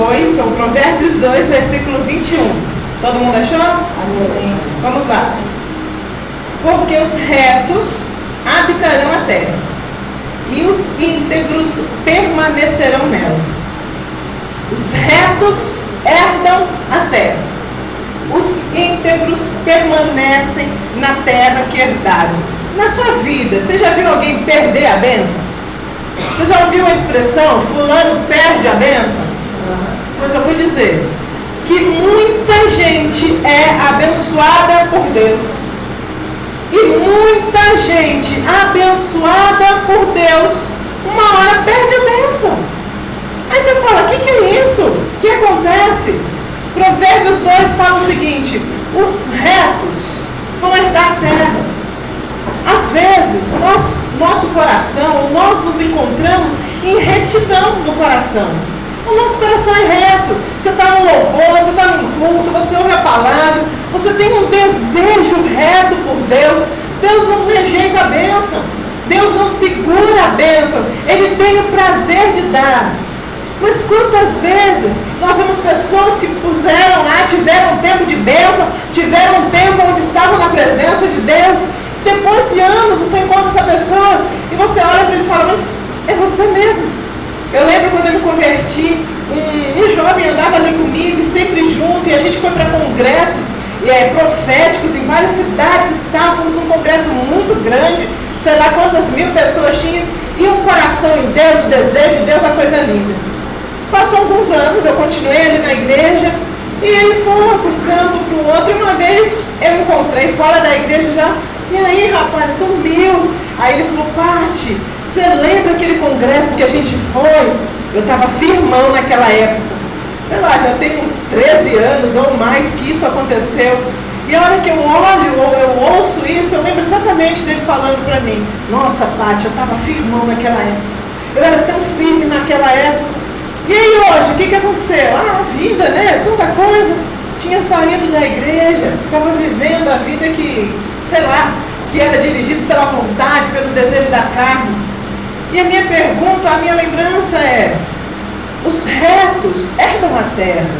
2, são Provérbios 2, versículo 21. Todo mundo achou? Amém. Vamos lá. Porque os retos habitarão a terra, e os íntegros permanecerão nela. Os retos herdam a terra, os íntegros permanecem na terra que herdaram. Na sua vida, você já viu alguém perder a bênção? Você já ouviu a expressão, fulano perde a bênção? Mas eu vou dizer que muita gente é abençoada por Deus. E muita gente abençoada por Deus, uma hora perde a bênção. Aí você fala, o que é isso? O que acontece? Provérbios 2 fala o seguinte: os retos vão herdar a terra. Às vezes, nosso coração, nós nos encontramos em retidão no coração. O nosso coração é reto. Você está no louvor, você está num culto, você ouve a palavra, você tem um desejo reto por Deus. Deus não rejeita a bênção. Deus não segura a bênção. Ele tem o prazer de dar. Mas quantas vezes nós vemos pessoas que puseram lá, tiveram um tempo de bênção, tiveram um tempo onde estavam na presença de Deus. Depois de anos você encontra essa pessoa e você olha para ele e fala, mas é você mesmo. Eu lembro quando eu me converti, um jovem andava ali comigo e sempre junto, e a gente foi para congressos proféticos em várias cidades e tal, fomos num congresso muito grande, sei lá quantas mil pessoas tinham, e um coração em Deus, o desejo de Deus, a coisa linda. Passou alguns anos, eu continuei ali na igreja, e ele foi para um canto, para o outro, e uma vez eu encontrei fora da igreja já, e aí rapaz, sumiu. Aí ele falou, Pati, você lembra aquele congresso que a gente foi? Eu estava firmão naquela época. Sei lá, já tem uns 13 anos ou mais que isso aconteceu. E a hora que eu olho ou eu ouço isso, eu lembro exatamente dele falando para mim, nossa Pati, eu estava firmão naquela época. Eu era tão firme naquela época. E aí hoje, o que aconteceu? A vida, né? Tanta coisa. Tinha saído da igreja, estava vivendo a vida que, sei lá, que era dirigido pela vontade, pelos desejos da carne. E a minha pergunta, a minha lembrança é, os retos herdam a terra,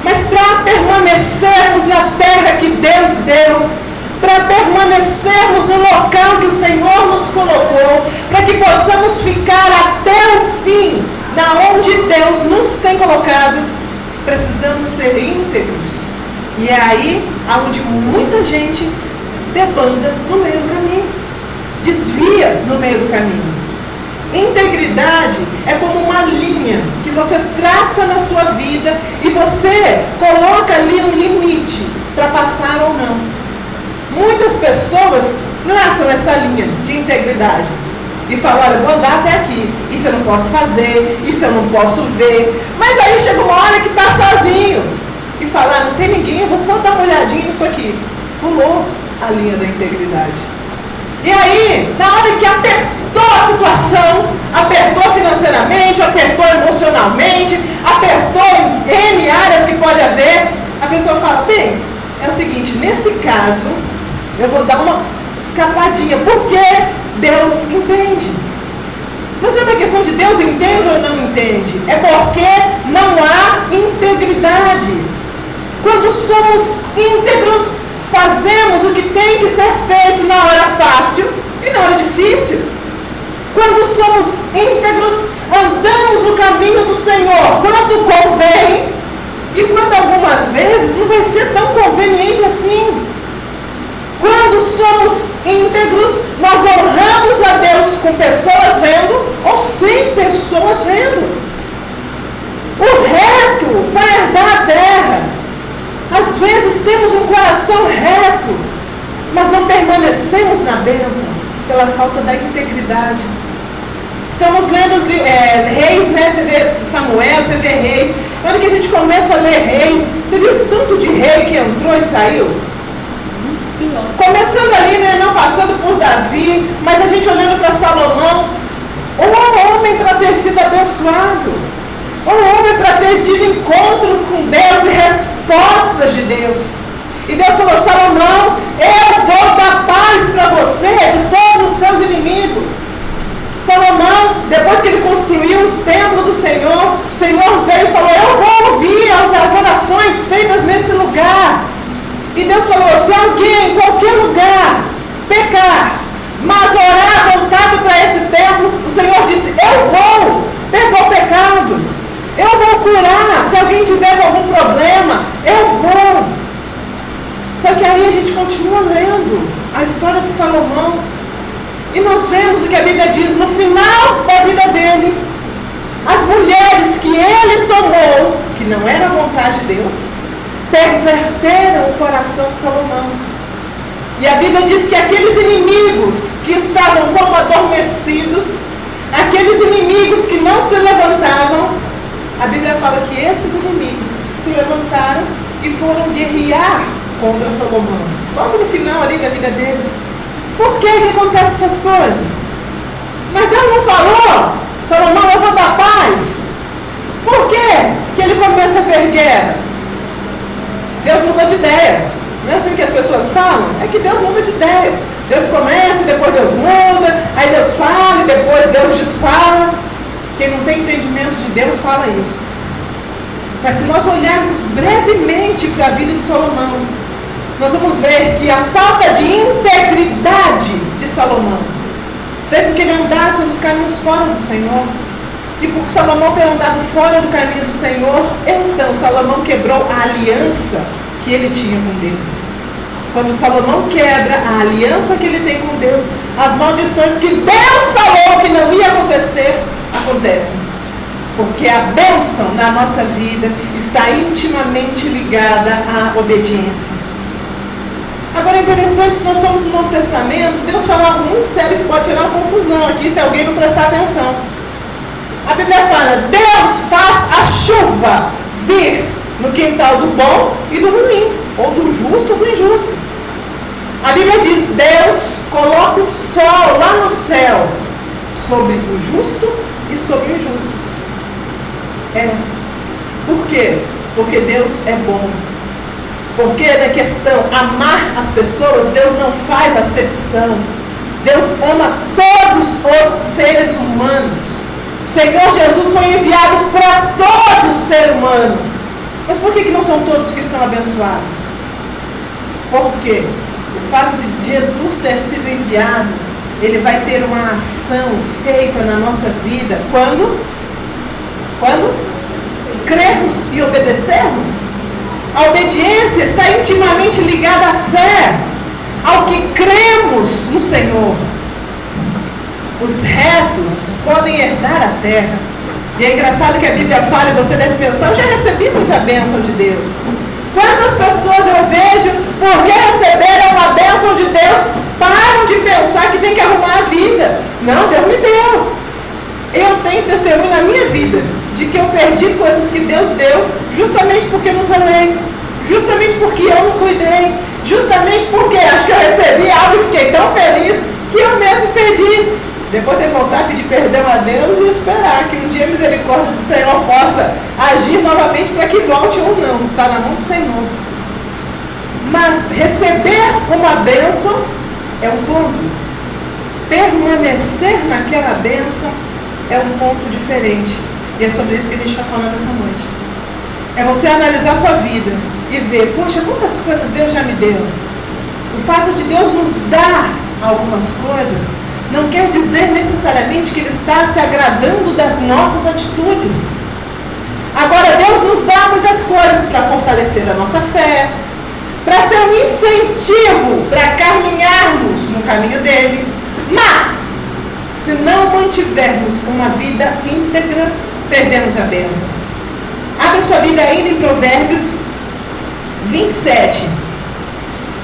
mas para permanecermos na terra que Deus deu, para permanecermos no local que o Senhor nos colocou, para que possamos ficar até o fim, na onde Deus nos tem colocado, precisamos ser íntegros. E é aí onde muita gente debanda no meio do caminho, desvia no meio do caminho. Integridade é como uma linha que você traça na sua vida e você coloca ali um limite para passar ou não. Muitas pessoas traçam essa linha de integridade e falam, olha, eu vou andar até aqui, isso eu não posso fazer, isso eu não posso ver, mas aí chega uma hora que está sozinho e fala, não tem ninguém, eu vou só dar uma olhadinha nisso aqui. Pulou a linha da integridade. E aí, na hora que apertou a situação, apertou financeiramente, apertou emocionalmente, apertou em N áreas que pode haver, a pessoa fala, bem, é o seguinte, nesse caso, eu vou dar uma escapadinha, porque Deus entende. Mas não é uma questão de Deus entende ou não entende, é porque não há integridade. Quando somos íntegros, fazemos o que tem que ser feito na hora fácil e na hora difícil. Quando somos íntegros, andamos no caminho do Senhor quando convém e quando algumas vezes não vai ser tão conveniente assim. Quando somos íntegros, nós honramos a Deus com pessoas vendo ou sem pessoas vendo. O reto vai herdar a terra. Às vezes temos um coração reto, mas não permanecemos na bênção pela falta da integridade. Estamos lendo Reis, né? Você vê Samuel, você vê Reis. Na hora que a gente começa a ler Reis, você viu o tanto de rei que entrou e saiu? Começando ali, né? Não passando por Davi, mas a gente olhando para Salomão, um homem para ter sido abençoado, um homem para ter tido encontros com Deus e respostas de Deus. E Deus falou, Salomão, eu vou dar paz para você de todos os seus inimigos. Salomão, depois que ele construiu o templo do Senhor, o Senhor veio e falou, orações feitas nesse lugar. E Deus falou, se alguém em qualquer lugar pecar, mas orar voltado para esse templo, o Senhor disse, eu vou perdoar o pecado, eu vou curar, se alguém tiver algum problema, eu vou. Só que aí a gente continua lendo a história de Salomão, e nós vemos o que a Bíblia diz, no final da vida dele, as mulheres que ele tomou, que não era a vontade de Deus, perverteram o coração de Salomão. E a Bíblia diz que aqueles inimigos que estavam como adormecidos, aqueles inimigos que não se levantavam, a Bíblia fala que esses inimigos se levantaram e foram guerrear contra Salomão. Logo no final ali da vida dele. Por que acontecem essas coisas? Mas Deus não falou, Salomão, eu vou dar paz. Por que ele começa a ver guerra? Deus mudou de ideia. Não é assim que as pessoas falam? É que Deus muda de ideia. Deus começa, depois Deus muda, aí Deus fala, e depois Deus desfala. Quem não tem entendimento de Deus fala isso. Mas se nós olharmos brevemente para a vida de Salomão, nós vamos ver que a falta de integridade de Salomão fez com que ele andasse nos caminhos fora do Senhor. E por Salomão ter andado fora do caminho do Senhor, então Salomão quebrou a aliança que ele tinha com Deus. Quando Salomão quebra a aliança que ele tem com Deus, as maldições que Deus falou que não ia acontecer, acontecem. Porque a bênção na nossa vida está intimamente ligada à obediência. Agora é interessante, se nós formos no Novo Testamento, Deus fala algo muito sério que pode tirar uma confusão aqui se alguém não prestar atenção. A Bíblia fala, Deus faz a chuva vir no quintal do bom e do ruim, ou do justo ou do injusto. A Bíblia diz, Deus coloca o sol lá no céu sobre o justo e sobre o injusto. Por quê? Porque Deus é bom. Porque na questão amar as pessoas, Deus não faz acepção. Deus ama todos os seres humanos. O Senhor Jesus foi enviado para todo ser humano. Mas por que não são todos que são abençoados? Porque o fato de Jesus ter sido enviado, ele vai ter uma ação feita na nossa vida. Quando? Cremos e obedecermos. A obediência está intimamente ligada à fé, ao que cremos no Senhor. Os retos podem herdar a terra. E é engraçado que a Bíblia fala, e você deve pensar, eu já recebi muita bênção de Deus. Quantas pessoas eu vejo, porque receberam uma bênção de Deus, param de pensar que tem que arrumar a vida. Não, Deus me deu. Eu tenho testemunho na minha vida de que eu perdi coisas que Deus deu, justamente porque não zelei, justamente porque eu não cuidei, justamente porque acho que eu recebi algo e fiquei tão feliz que eu mesmo perdi. Depois de voltar a pedir perdão a Deus e esperar que um dia a misericórdia do Senhor possa agir novamente para que volte ou não. Está na mão do Senhor. Mas receber uma bênção é um ponto. Permanecer naquela bênção é um ponto diferente. E é sobre isso que a gente está falando essa noite. É você analisar a sua vida e ver, poxa, quantas coisas Deus já me deu. O fato de Deus nos dar algumas coisas não quer dizer necessariamente que Ele está se agradando das nossas atitudes. Agora, Deus nos dá muitas coisas para fortalecer a nossa fé, para ser um incentivo para caminharmos no caminho dEle. Mas, se não mantivermos uma vida íntegra, perdemos a bênção. Abra sua Bíblia ainda em Provérbios 27.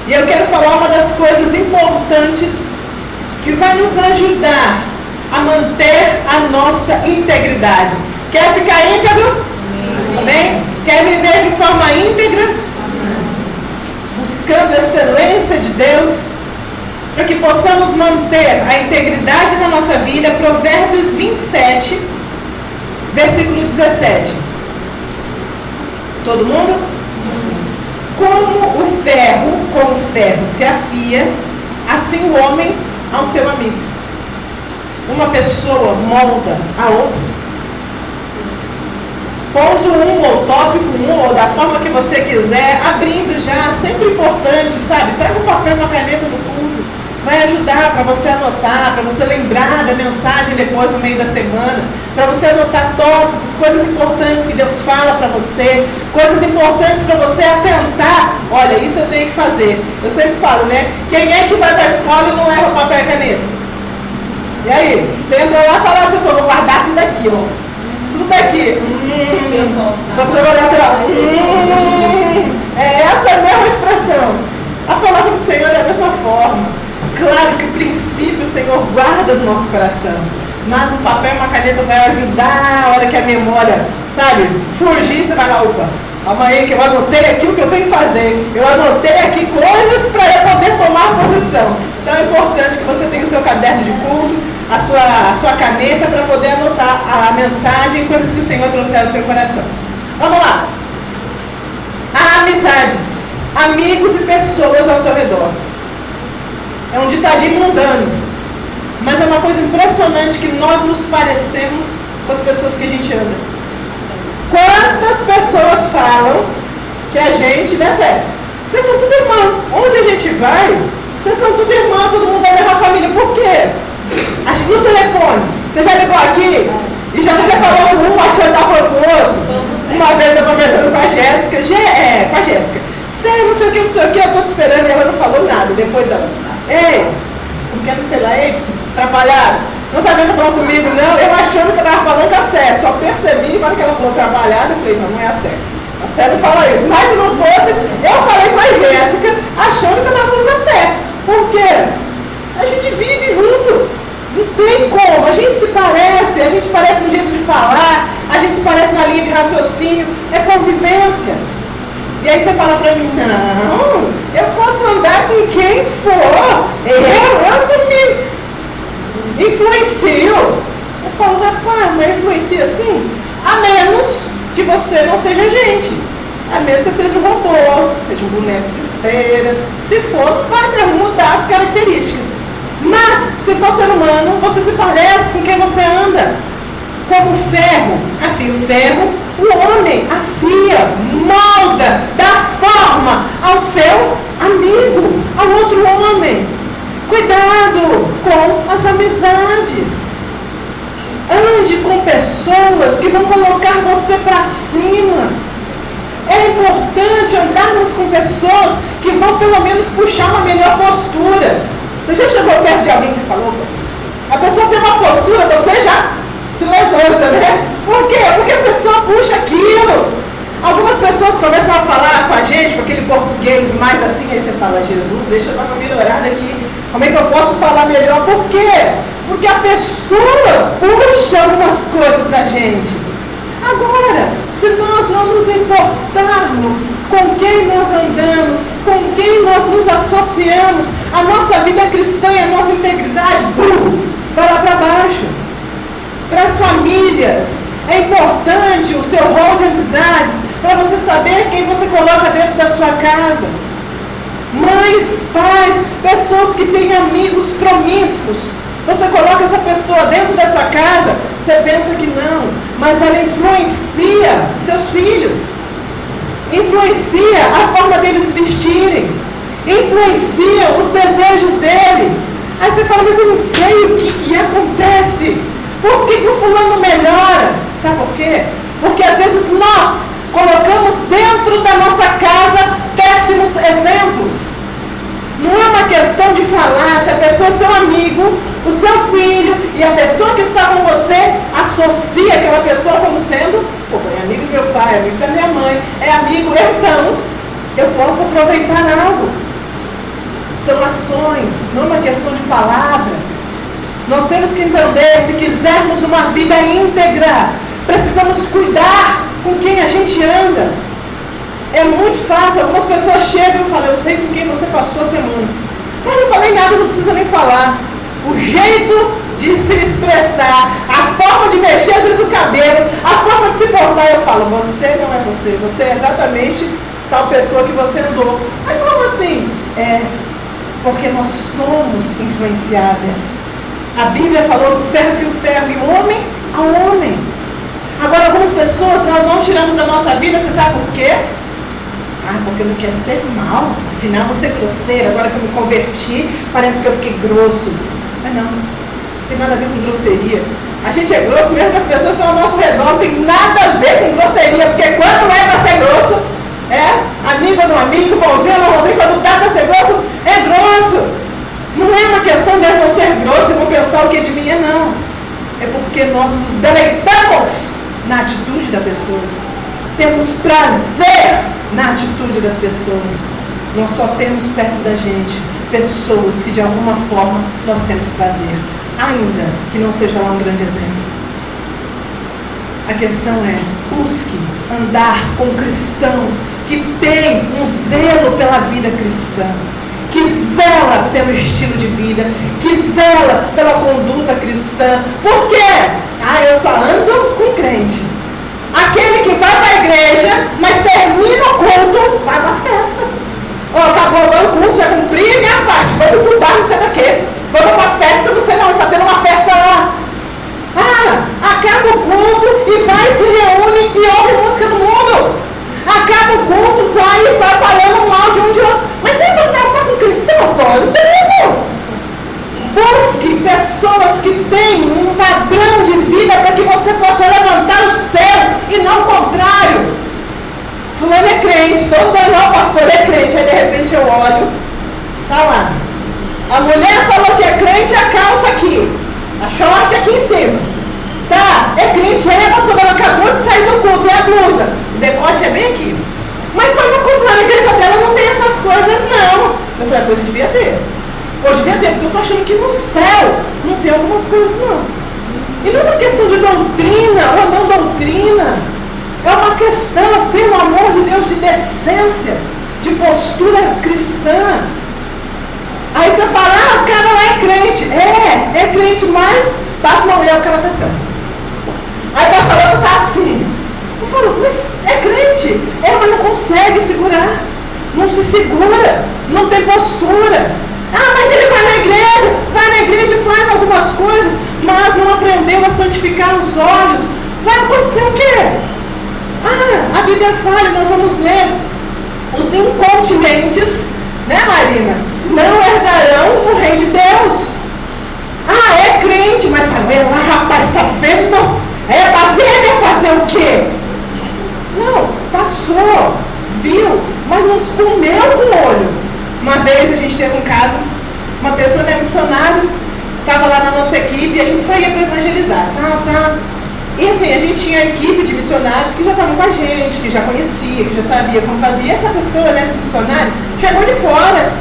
E eu quero falar uma das coisas importantes que vai nos ajudar a manter a nossa integridade. Quer ficar íntegro? Amém? Quer viver de forma íntegra? Buscando a excelência de Deus, para que possamos manter a integridade na nossa vida. Provérbios 27, versículo 17. Todo mundo? Como o ferro se afia, assim o homem ao seu amigo. Uma pessoa molda a outra. ponto 1, ou tópico 1, ou da forma que você quiser, abrindo já, sempre importante, sabe? Traga um papel e uma caneta no culto, vai ajudar para você anotar, para você lembrar da mensagem depois no meio da semana, para você anotar tópicos, coisas importantes que Deus fala para você, coisas importantes para você atentar. Olha, isso eu tenho que fazer. Eu sempre falo, né? Quem é que vai para a escola e não leva papel e caneta? E aí? Você entrou lá e fala, pessoal, vou guardar tudo aqui, ó. Tudo aqui. Para você olhar assim, ó. É essa a mesma expressão. A palavra do Senhor é a mesma forma. Claro que o princípio o Senhor guarda no nosso coração, mas o papel e uma caneta vai ajudar a hora que a memória, sabe, fugir, você vai lá, opa, amanhã que eu anotei aqui o que eu tenho que fazer, eu anotei aqui coisas para eu poder tomar posição. Então é importante que você tenha o seu caderno de culto, a sua caneta para poder anotar a mensagem, coisas que o Senhor trouxer ao seu coração. Vamos lá. Amizades, amigos e pessoas ao seu redor. É um ditadinho mundano, mas é uma coisa impressionante que nós nos parecemos com as pessoas que a gente anda. Quantas pessoas falam que a gente, né, sério? Vocês são tudo irmão. Onde a gente vai, vocês são tudo irmão, todo mundo da mesma família. Por quê? Acho que no telefone, você já ligou aqui e já você falou com um, achando que estava falando com o outro. Uma vez eu conversando com a Jéssica, sério, não sei o que, eu tô te esperando e ela não falou nada. Depois ela, ei, porque não sei lá, ei, trabalhar, não tá vendo falando comigo, não? Eu achando que eu tava falando a Sé, só percebi, na hora que ela falou trabalhar, eu falei, não é a Sé. A Sé não falou isso, mas se não fosse, eu falei com a Jéssica, achando que eu tava falando a Sé. Por quê? A gente vive junto, não tem como, a gente se parece no jeito de falar, a gente se parece na linha de raciocínio, é convivência. E aí você fala pra mim, não, eu posso andar com quem for, eu não me influencio. Eu falo, rapaz, mas influencia assim? A menos que você não seja gente, a menos que você seja um robô, seja um boneco de cera, se for, não vai mesmo mudar as características. Mas, se for ser humano, você se parece com quem você anda. Como ferro afia o ferro, o homem afia, molda, dá forma ao seu amigo, ao outro homem. Cuidado com as amizades. Ande com pessoas que vão colocar você para cima. É importante andarmos com pessoas que vão pelo menos puxar uma melhor postura. Você já chegou perto de alguém e falou, a pessoa tem uma postura, você já se levanta, né? Por quê? Porque a pessoa puxa aquilo. Algumas pessoas começam a falar com a gente, com aquele português mais assim, aí você fala, Jesus, deixa eu dar uma melhorada aqui. Como é que eu posso falar melhor? Por quê? Porque a pessoa puxa algumas coisas da gente. Agora, se nós não nos importarmos com quem nós andamos, com quem nós nos associamos, a nossa vida cristã e a nossa integridade, vai lá para baixo. Para as famílias, é importante o seu rol de amizades, para você saber quem você coloca dentro da sua casa. Mães, pais, pessoas que têm amigos promíscuos. Você coloca essa pessoa dentro da sua casa, você pensa que não, mas ela influencia os seus filhos, influencia a forma deles vestirem, influencia os desejos dele. Aí você fala, mas eu não sei o que acontece, por que o fulano melhora? Sabe por quê? Porque às vezes nós colocamos dentro da nossa casa péssimos exemplos. Não é uma questão de falar, se a pessoa é seu amigo, o seu filho e a pessoa que está com você associa aquela pessoa como sendo, é amigo do meu pai, é amigo da minha mãe, é amigo, então eu posso aproveitar algo. São ações, não é uma questão de palavra. Nós temos que entender, se quisermos uma vida íntegra, precisamos cuidar com quem a gente anda. É muito fácil, algumas pessoas chegam e falam, eu sei com quem você passou a semana. Mas não falei nada, não precisa nem falar. O jeito de se expressar, a forma de mexer, às vezes o cabelo, a forma de se portar, eu falo, você não é você, você é exatamente tal pessoa que você andou. Mas como assim? Porque nós somos influenciáveis. A Bíblia falou que o ferro fia o ferro e o homem ao homem. Agora, algumas pessoas nós não tiramos da nossa vida, você sabe por quê? Porque eu não quero ser mal, afinal vou ser grosseira, agora que eu me converti, parece que eu fiquei grosso. Mas não tem nada a ver com grosseria. A gente é grosso mesmo que as pessoas estão ao nosso redor, não tem nada a ver com grosseria, porque quando não é para ser grosso, amigo ou não amigo, bonzinho ou não bonzinho, quando dá para ser grosso, é grosso. Não é uma questão de eu vou ser grosso e vou pensar o que de mim é, não. É porque nós nos deleitamos na atitude da pessoa. Temos prazer na atitude das pessoas. Nós só temos perto da gente pessoas que de alguma forma nós temos prazer, ainda que não seja lá um grande exemplo. A questão é, busque andar com cristãos que têm um zelo pela vida cristã, que zela pelo estilo de vida, que zela pela conduta cristã. Por quê? Eu só ando com crente. Aquele que vai para a igreja, mas termina o culto, vai para a festa. Acabou agora o culto, já cumpri a minha parte, vamos pro bar, não sei daqui. Vamos para a festa, não sei não, está tendo uma festa lá. Acaba o culto e vai, se reúne e ouve música do mundo. Acaba o culto, vai e sai falando mal de um de outro. Mas nem para andar só com cristão, Antônio, não. Busque pessoas que têm um padrão de vida para que você possa levantar o céu e não o contrário. Fulano é crente, todo mundo, pastor é crente, aí de repente eu olho, tá lá. A mulher falou que é crente, a calça aqui, a short aqui em cima. Tá, é crente, pastor, ela acabou de sair do culto, é a blusa, o decote é bem aqui. Mas foi no culto, na igreja dela não tem essas coisas não. Eu falei, pois devia ter. Eu devia ter, porque eu estou achando que no céu não tem algumas coisas não. E não é uma questão de doutrina ou não doutrina. É uma questão, pelo amor de Deus, de decência, de postura cristã. Aí você fala, o cara lá é crente. É crente, mas passa uma mulher, o cara tá assim. Aí passa a outra, tá assim. Eu falo, mas é crente. Mas não consegue segurar. Não se segura. Não tem postura. Mas ele vai na igreja e faz algumas coisas, mas não aprendeu a santificar os olhos. Vai acontecer o quê? A Bíblia fala, nós vamos ler, os incontinentes, né, Marina, não herdarão o reino de Deus. É crente, mas rapaz, tá vendo? Tá vendo é fazer o quê? Não, passou, viu, mas não comeu com o olho. Uma vez a gente teve um caso, uma pessoa, missionário, estava lá na nossa equipe e a gente saía para evangelizar, E assim, a gente tinha a equipe de missionários que já estavam com a gente, que já conhecia, que já sabia como fazia. E essa pessoa, esse missionário, chegou de fora.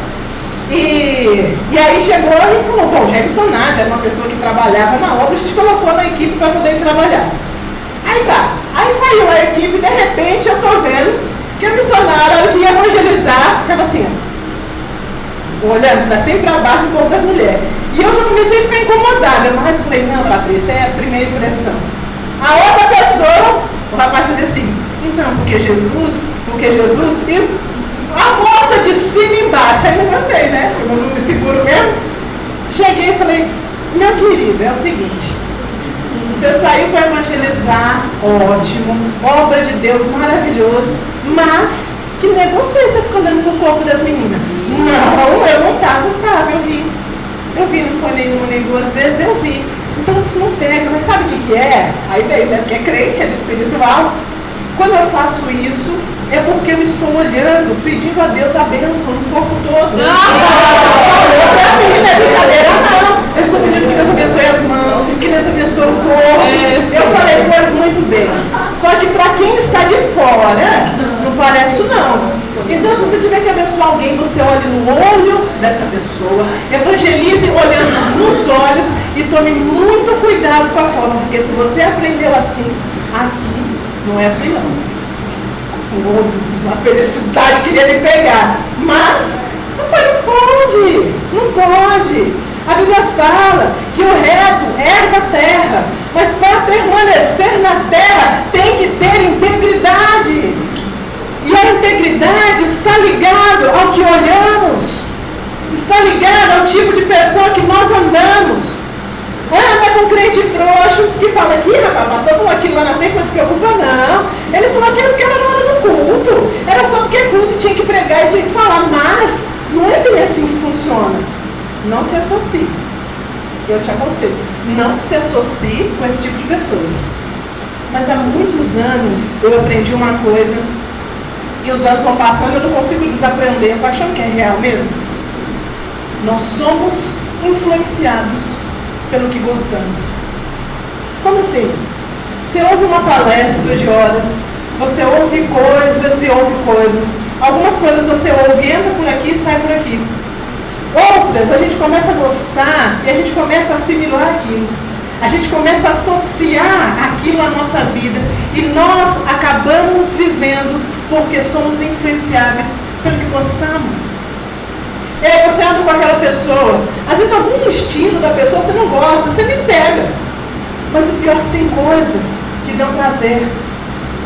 E aí chegou e falou, bom, já é missionário, já era uma pessoa que trabalhava na obra, a gente colocou na equipe para poder trabalhar. Aí saiu a equipe e de repente eu estou vendo que a missionária, na hora que ia evangelizar, ficava assim, olhando para cima e para baixo do corpo das mulheres. E eu já comecei a ficar incomodada. Mas eu falei, não, Patrícia, é a primeira impressão. A outra pessoa, o rapaz dizia assim, então, porque Jesus, e a moça de cima e embaixo. Aí levantei, né? Eu não me seguro mesmo. Cheguei e falei, meu querido, é o seguinte, você saiu para evangelizar, ótimo, obra de Deus, maravilhoso, mas que negócio é esse? Você fica andando com o corpo das meninas? Não, eu não estava, eu vi, não foi nenhuma nem duas vezes, eu vi. Então isso não pega, mas sabe o que é? Aí veio, né? Porque é crente, é espiritual. Quando eu faço isso, é porque eu estou olhando, pedindo a Deus a bênção no corpo todo. Não é brincadeira, não. Eu estou pedindo que Deus abençoe as mãos, que Deus abençoe o corpo. Eu falei, pois muito bem. Só que para quem está de fora, não parece não. Então, se você tiver que abençoar alguém, você olhe no olho dessa pessoa, evangelize olhando nos olhos e tome muito cuidado com a forma, porque se você aprendeu assim, aqui não é assim não. Uma felicidade queria me pegar, mas não pode. A Bíblia fala que o reto herda a terra, mas para permanecer na terra tem que ter integridade. E a integridade está ligado ao que olhamos, está ligado ao tipo de pessoa que nós andamos. Anda com crente frouxo que fala aqui, rapaz, pastor falou aquilo lá na frente, não se preocupa não. Ele falou aquilo porque era na hora do culto. Era só porque é culto e tinha que pregar e tinha que falar. Mas não é bem assim que funciona. Não se associe. Eu te aconselho. Não se associe com esse tipo de pessoas. Mas há muitos anos eu aprendi uma coisa e os anos vão passando e eu não consigo desaprender. Estou achando que é real mesmo? Nós somos influenciados pelo que gostamos. Como assim? Você ouve uma palestra de horas, você ouve coisas e ouve coisas. Algumas coisas você ouve, entra por aqui e sai por aqui. Outras a gente começa a gostar e a gente começa a assimilar aquilo. A gente começa a associar aquilo à nossa vida e nós acabamos vivendo porque somos influenciáveis pelo que gostamos. E aí você anda com aquela pessoa, às vezes algum estilo da pessoa você não gosta, você nem pega. Mas o pior é que tem coisas que dão prazer.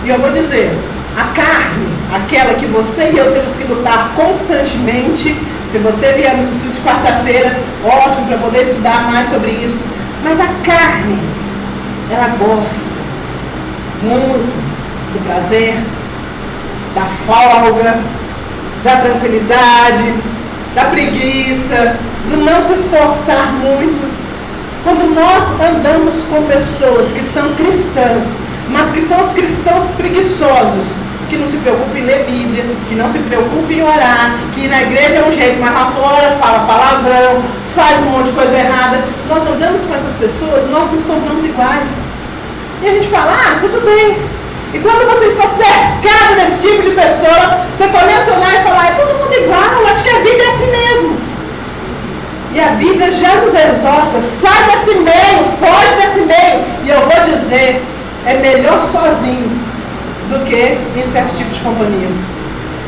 E eu vou dizer, a carne, aquela que você e eu temos que lutar constantemente, se você vier nos estudos de quarta-feira, ótimo para poder estudar mais sobre isso. Mas a carne, ela gosta muito do prazer, da folga, da tranquilidade, da preguiça, do não se esforçar muito. Quando nós andamos com pessoas que são cristãs, mas que são os cristãos preguiçosos, que não se preocupam em ler Bíblia, que não se preocupam em orar, que na igreja é um jeito, mas lá fora fala palavrão, faz um monte de coisa errada. Nós andamos com essas pessoas, nós nos tornamos iguais. E a gente fala, tudo bem. E quando você está cercado desse tipo de pessoa, você começa a olhar e falar, é todo mundo igual, acho que a vida é assim mesmo. E a Bíblia já nos exorta, sai desse meio, foge desse meio. E eu vou dizer, é melhor sozinho do que em certos tipos de companhia.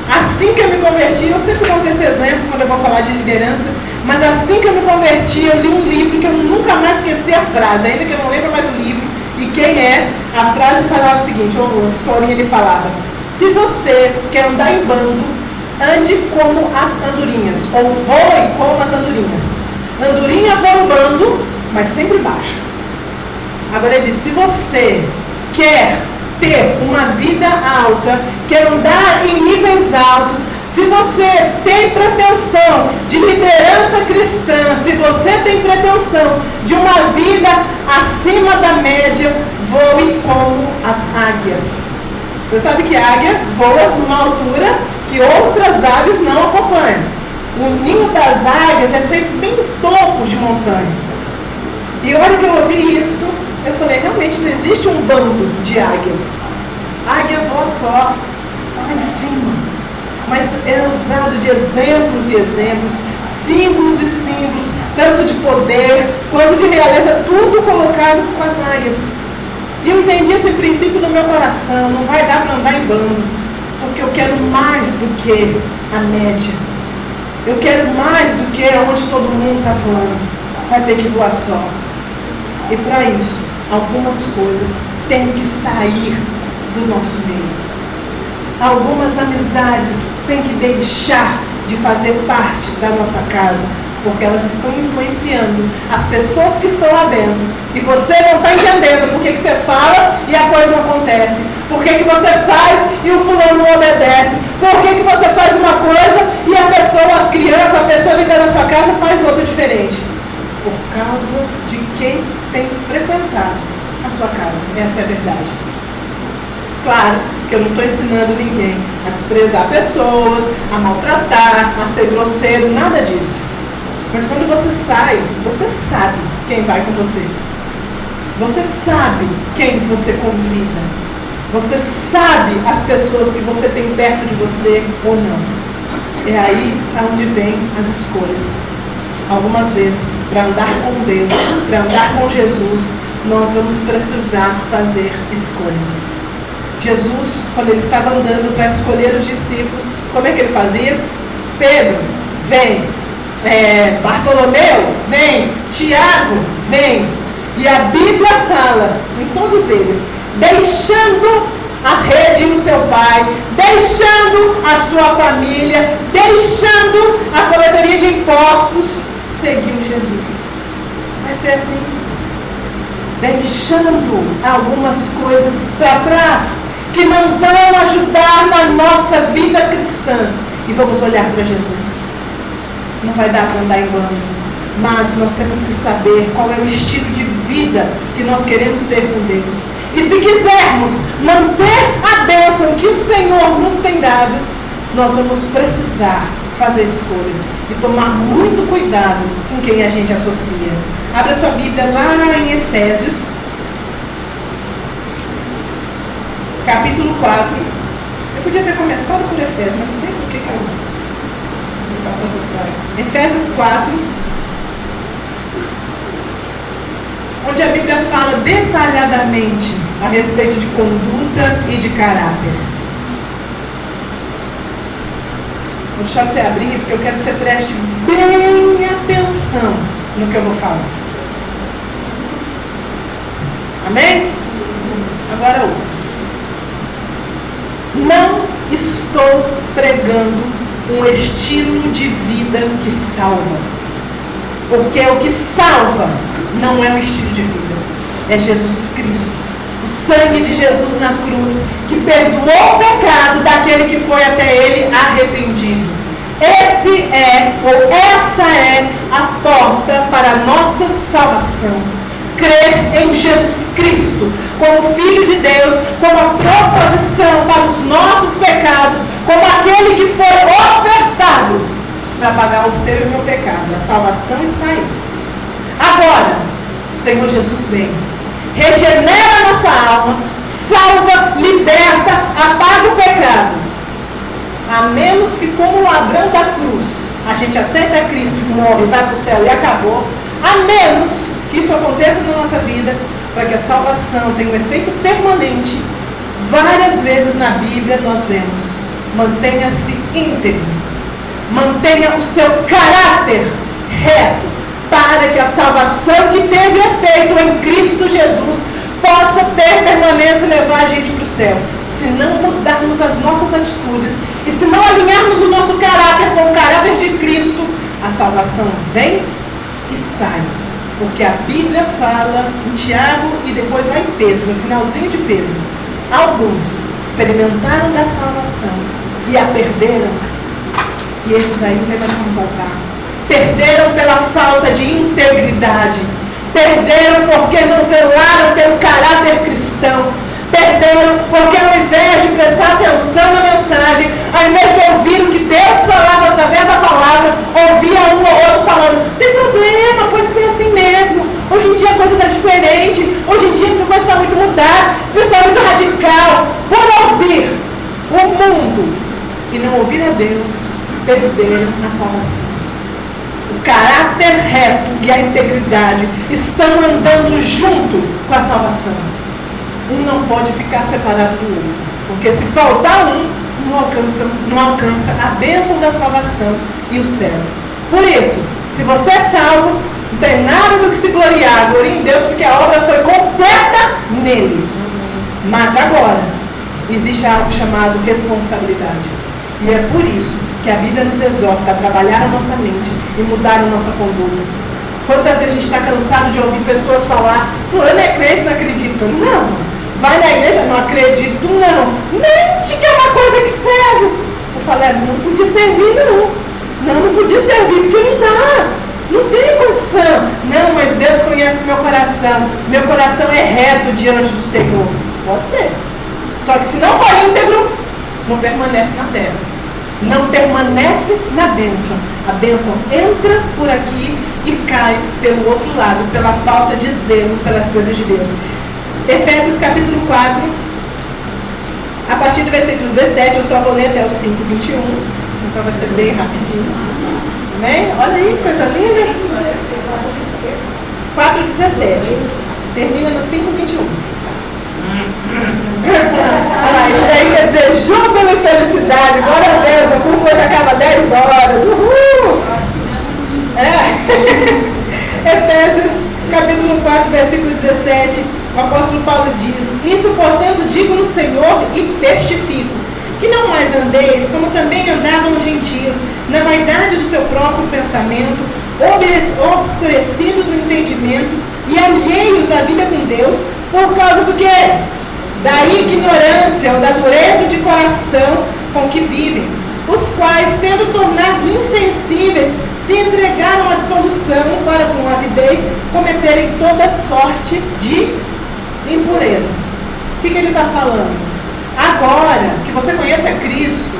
Assim que eu me converti, eu sempre conto esse exemplo quando eu vou falar de liderança, mas assim que eu me converti, eu li um livro que eu nunca mais esqueci a frase, ainda que eu não lembro mais o livro, e quem é, a frase falava o seguinte, uma historinha ele falava, se você quer andar em bando, ande como as andorinhas, ou voe como as andorinhas. Andorinha voa em bando, mas sempre baixo. Agora ele diz, se você quer ter uma vida alta, quer andar em níveis altos, se você tem pretensão de liderança cristã, se você tem pretensão de uma vida acima da média, voe como as águias. Você sabe que a águia voa numa altura que outras aves não acompanham. O ninho das águias é feito bem no topo de montanha. E a hora que eu ouvi isso, eu falei, realmente não existe um bando de águia. A águia voa só, está lá em cima. Mas é usado de exemplos e exemplos, símbolos e símbolos, tanto de poder quanto de realeza, tudo colocado com as águias. E eu entendi esse princípio no meu coração, não vai dar para andar em bando, porque eu quero mais do que a média. Eu quero mais do que onde todo mundo está voando. Vai ter que voar só. E para isso, algumas coisas têm que sair do nosso meio. Algumas amizades têm que deixar de fazer parte da nossa casa, porque elas estão influenciando as pessoas que estão lá dentro. E você não está entendendo por que você fala e a coisa não acontece. Por que você faz e o fulano não obedece. Por que você faz uma coisa e a pessoa, as crianças, a pessoa ligada na sua casa faz outra diferente. Por causa de quem tem frequentado a sua casa. Essa é a verdade. Claro que eu não estou ensinando ninguém a desprezar pessoas, a maltratar, a ser grosseiro, nada disso. Mas quando você sai, você sabe quem vai com você. Você sabe quem você convida. Você sabe as pessoas que você tem perto de você ou não. É aí onde vem as escolhas. Algumas vezes, para andar com Deus, para andar com Jesus, nós vamos precisar fazer escolhas. Jesus, quando ele estava andando para escolher os discípulos, como é que ele fazia? Pedro, vem. Bartolomeu, vem. Tiago, vem. E a Bíblia fala, em todos eles, deixando a rede no seu pai, deixando a sua família, deixando a coletoria de impostos, seguiu Jesus. Vai ser assim. deixando algumas coisas para trás que não vão ajudar na nossa vida cristã e vamos olhar para Jesus. Não vai dar para andar em bando, mas nós temos que saber qual é o estilo de vida que nós queremos ter com Deus. E se quisermos manter a bênção que o Senhor nos tem dado, nós vamos precisar fazer escolhas e tomar muito cuidado com quem a gente associa. Abra sua Bíblia lá em Efésios, capítulo 4. Eu podia ter começado por Efésios, mas não sei por que eu passo ao contrário. Efésios 4, onde a Bíblia fala detalhadamente a respeito de conduta e de caráter. Vou deixar você abrir, porque eu quero que você preste bem atenção no que eu vou falar. Amém? Agora ouça. Não estou pregando um estilo de vida que salva. Porque o que salva não é um estilo de vida. É Jesus Cristo. O sangue de Jesus na cruz, que perdoou o pecado daquele que foi até ele arrependido. Essa é a porta para a nossa salvação. Crer em Jesus Cristo como Filho de Deus, como a proposição para os nossos pecados, como aquele que foi ofertado para pagar o seu e o meu pecado. A salvação está aí. Agora, o Senhor Jesus vem, regenera a nossa alma, salva, liberta, apaga o pecado. A menos que, como o ladrão da cruz, a gente aceita Cristo, morre, vai para o céu e acabou. A menos que isso aconteça na nossa vida, para que a salvação tenha um efeito permanente. Várias vezes na Bíblia nós vemos: mantenha-se íntegro, mantenha o seu caráter reto, para que a salvação que teve efeito em Cristo Jesus possa ter permanência e levar a gente para o céu. Se não mudarmos as nossas atitudes e se não alinharmos o nosso caráter com o caráter de Cristo, a salvação vem e sai. Porque a Bíblia fala em Tiago e depois lá em Pedro, no finalzinho de Pedro, alguns experimentaram da salvação e a perderam, e esses aí não tem mais como voltar. Perderam pela falta de integridade, perderam porque não zelaram pelo caráter cristão, perderam porque ao invés de prestar atenção na mensagem, ao invés de ouvir o que Deus falava através da palavra, ouvia um ou outro falando: tem problema, pode ser assim mesmo, hoje em dia a coisa está diferente, hoje em dia a coisa está muito mudada, as pessoas são muito radical. Por ouvir o mundo e não ouvir a Deus, perderam a salvação. O caráter reto e a integridade estão andando junto com a salvação. Um não pode ficar separado do outro, porque se faltar um, não alcança a bênção da salvação e o céu. Por isso, se você é salvo, não tem nada do que se gloriar. Gloria em Deus, porque a obra foi completa nele. Mas agora, existe algo chamado responsabilidade. E é por isso que a Bíblia nos exorta a trabalhar a nossa mente e mudar a nossa conduta. Quantas vezes a gente está cansado de ouvir pessoas falar: fulano é crente, não acredito. Não. Vai na igreja, não acredito, não. Mente que é uma coisa que serve. Eu falei: não podia servir, não. Não podia servir, porque não dá. Não tem condição. Não, mas Deus conhece meu coração. Meu coração é reto diante do Senhor. Pode ser. Só que se não for íntegro, não permanece na terra. Não permanece na bênção. A bênção entra por aqui e cai pelo outro lado, pela falta de zelo pelas coisas de Deus. Efésios capítulo 4, a partir do versículo 17, eu só vou ler até o 5, 21, então vai ser bem rapidinho. Amém? Olha aí, coisa linda. 4, 17. Termina no 5, 21. Isso aí quer dizer júbilo e felicidade. Glória a Deus, o culto hoje acaba 10 horas. Uhul! Efésios capítulo 4, versículo 17. O apóstolo Paulo diz: isso, portanto, digo no Senhor e testifico, que não mais andeis como também andavam os gentios, na vaidade do seu próprio pensamento, obscurecidos no entendimento, e alheios à vida com Deus, por causa do quê? Da ignorância ou da dureza de coração com que vivem, os quais, tendo tornado insensíveis, se entregaram à dissolução para com avidez cometerem toda sorte de impureza. O que ele está falando? Agora que você conhece a Cristo,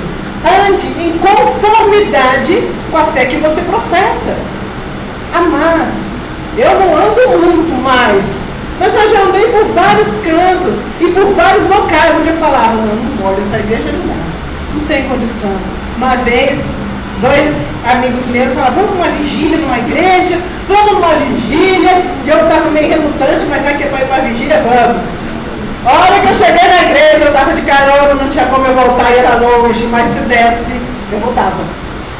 ande em conformidade com a fé que você professa. Amados, eu não ando muito mais, mas eu já andei por vários cantos e por vários locais onde eu falava, não pode, essa igreja não tem condição. Uma vez, 2 amigos meus falaram, vamos numa vigília numa igreja, vamos numa vigília, e eu estava meio relutante, mas já que é para ir para a vigília, vamos. A hora que eu cheguei na igreja, eu estava de carona, não tinha como eu voltar, e era longe, mas se desse, eu voltava.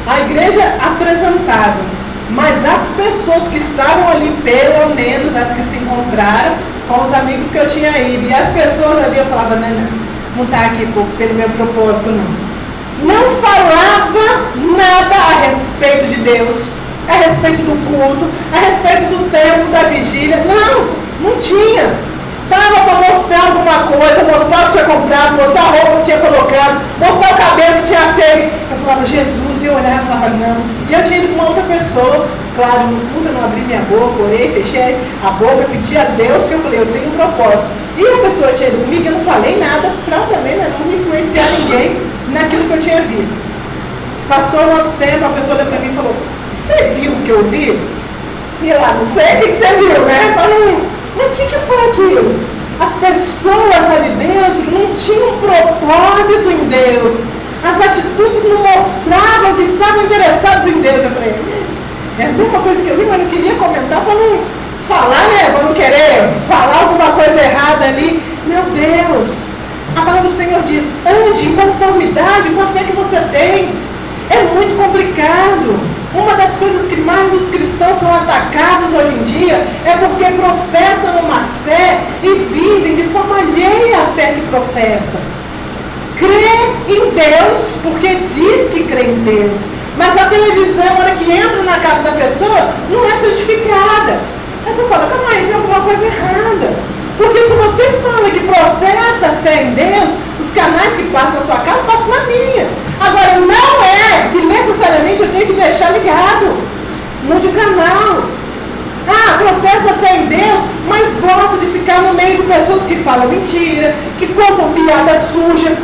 A igreja apresentava, mas as pessoas que estavam ali, pelo menos as que se encontraram com os amigos que eu tinha ido, e as pessoas ali, eu falava, não está aqui pelo meu propósito, não. Não falava nada a respeito de Deus, a respeito do culto, a respeito do tempo, da vigília. Não tinha. Dava para mostrar alguma coisa, mostrar o que tinha comprado, mostrar a roupa que tinha colocado, mostrar o cabelo que tinha feito. Eu falava, Jesus, e eu olhava e falava, não. E eu tinha ido com uma outra pessoa, claro, no culto eu não abri minha boca, orei, fechei a boca, pedi a Deus, que eu falei, eu tenho um propósito. E a pessoa tinha ido comigo, eu não falei nada, para também não me influenciar ninguém naquilo que eu tinha visto. Passou um outro tempo, a pessoa olhou para mim e falou, você viu o que eu vi? E eu lá, não sei o que você viu, né? Eu falei, mas o que foi aquilo? As pessoas ali dentro não tinham propósito em Deus. As atitudes não mostravam que estavam interessados em Deus. Eu falei, é a mesma coisa que eu vi, mas não queria comentar para não falar, né? Para não querer falar alguma coisa errada ali. Meu Deus! A palavra do Senhor diz, ande em conformidade com a fé que você tem. É muito complicado. Uma das coisas que mais os cristãos são atacados hoje em dia é porque professam uma fé e vivem de forma alheia à fé que professam. Crê em Deus porque diz que crê em Deus, mas a televisão, na hora que entra na casa da pessoa, não é santificada. Aí você fala, calma aí, tem alguma coisa errada. Porque se você fala que professa fé em Deus, os canais que passam na sua casa passam na minha. Agora, não é que necessariamente eu tenho que deixar ligado. Mude o canal. Professa fé em Deus, mas gosta de ficar no meio de pessoas que falam mentira, que contam piada suja.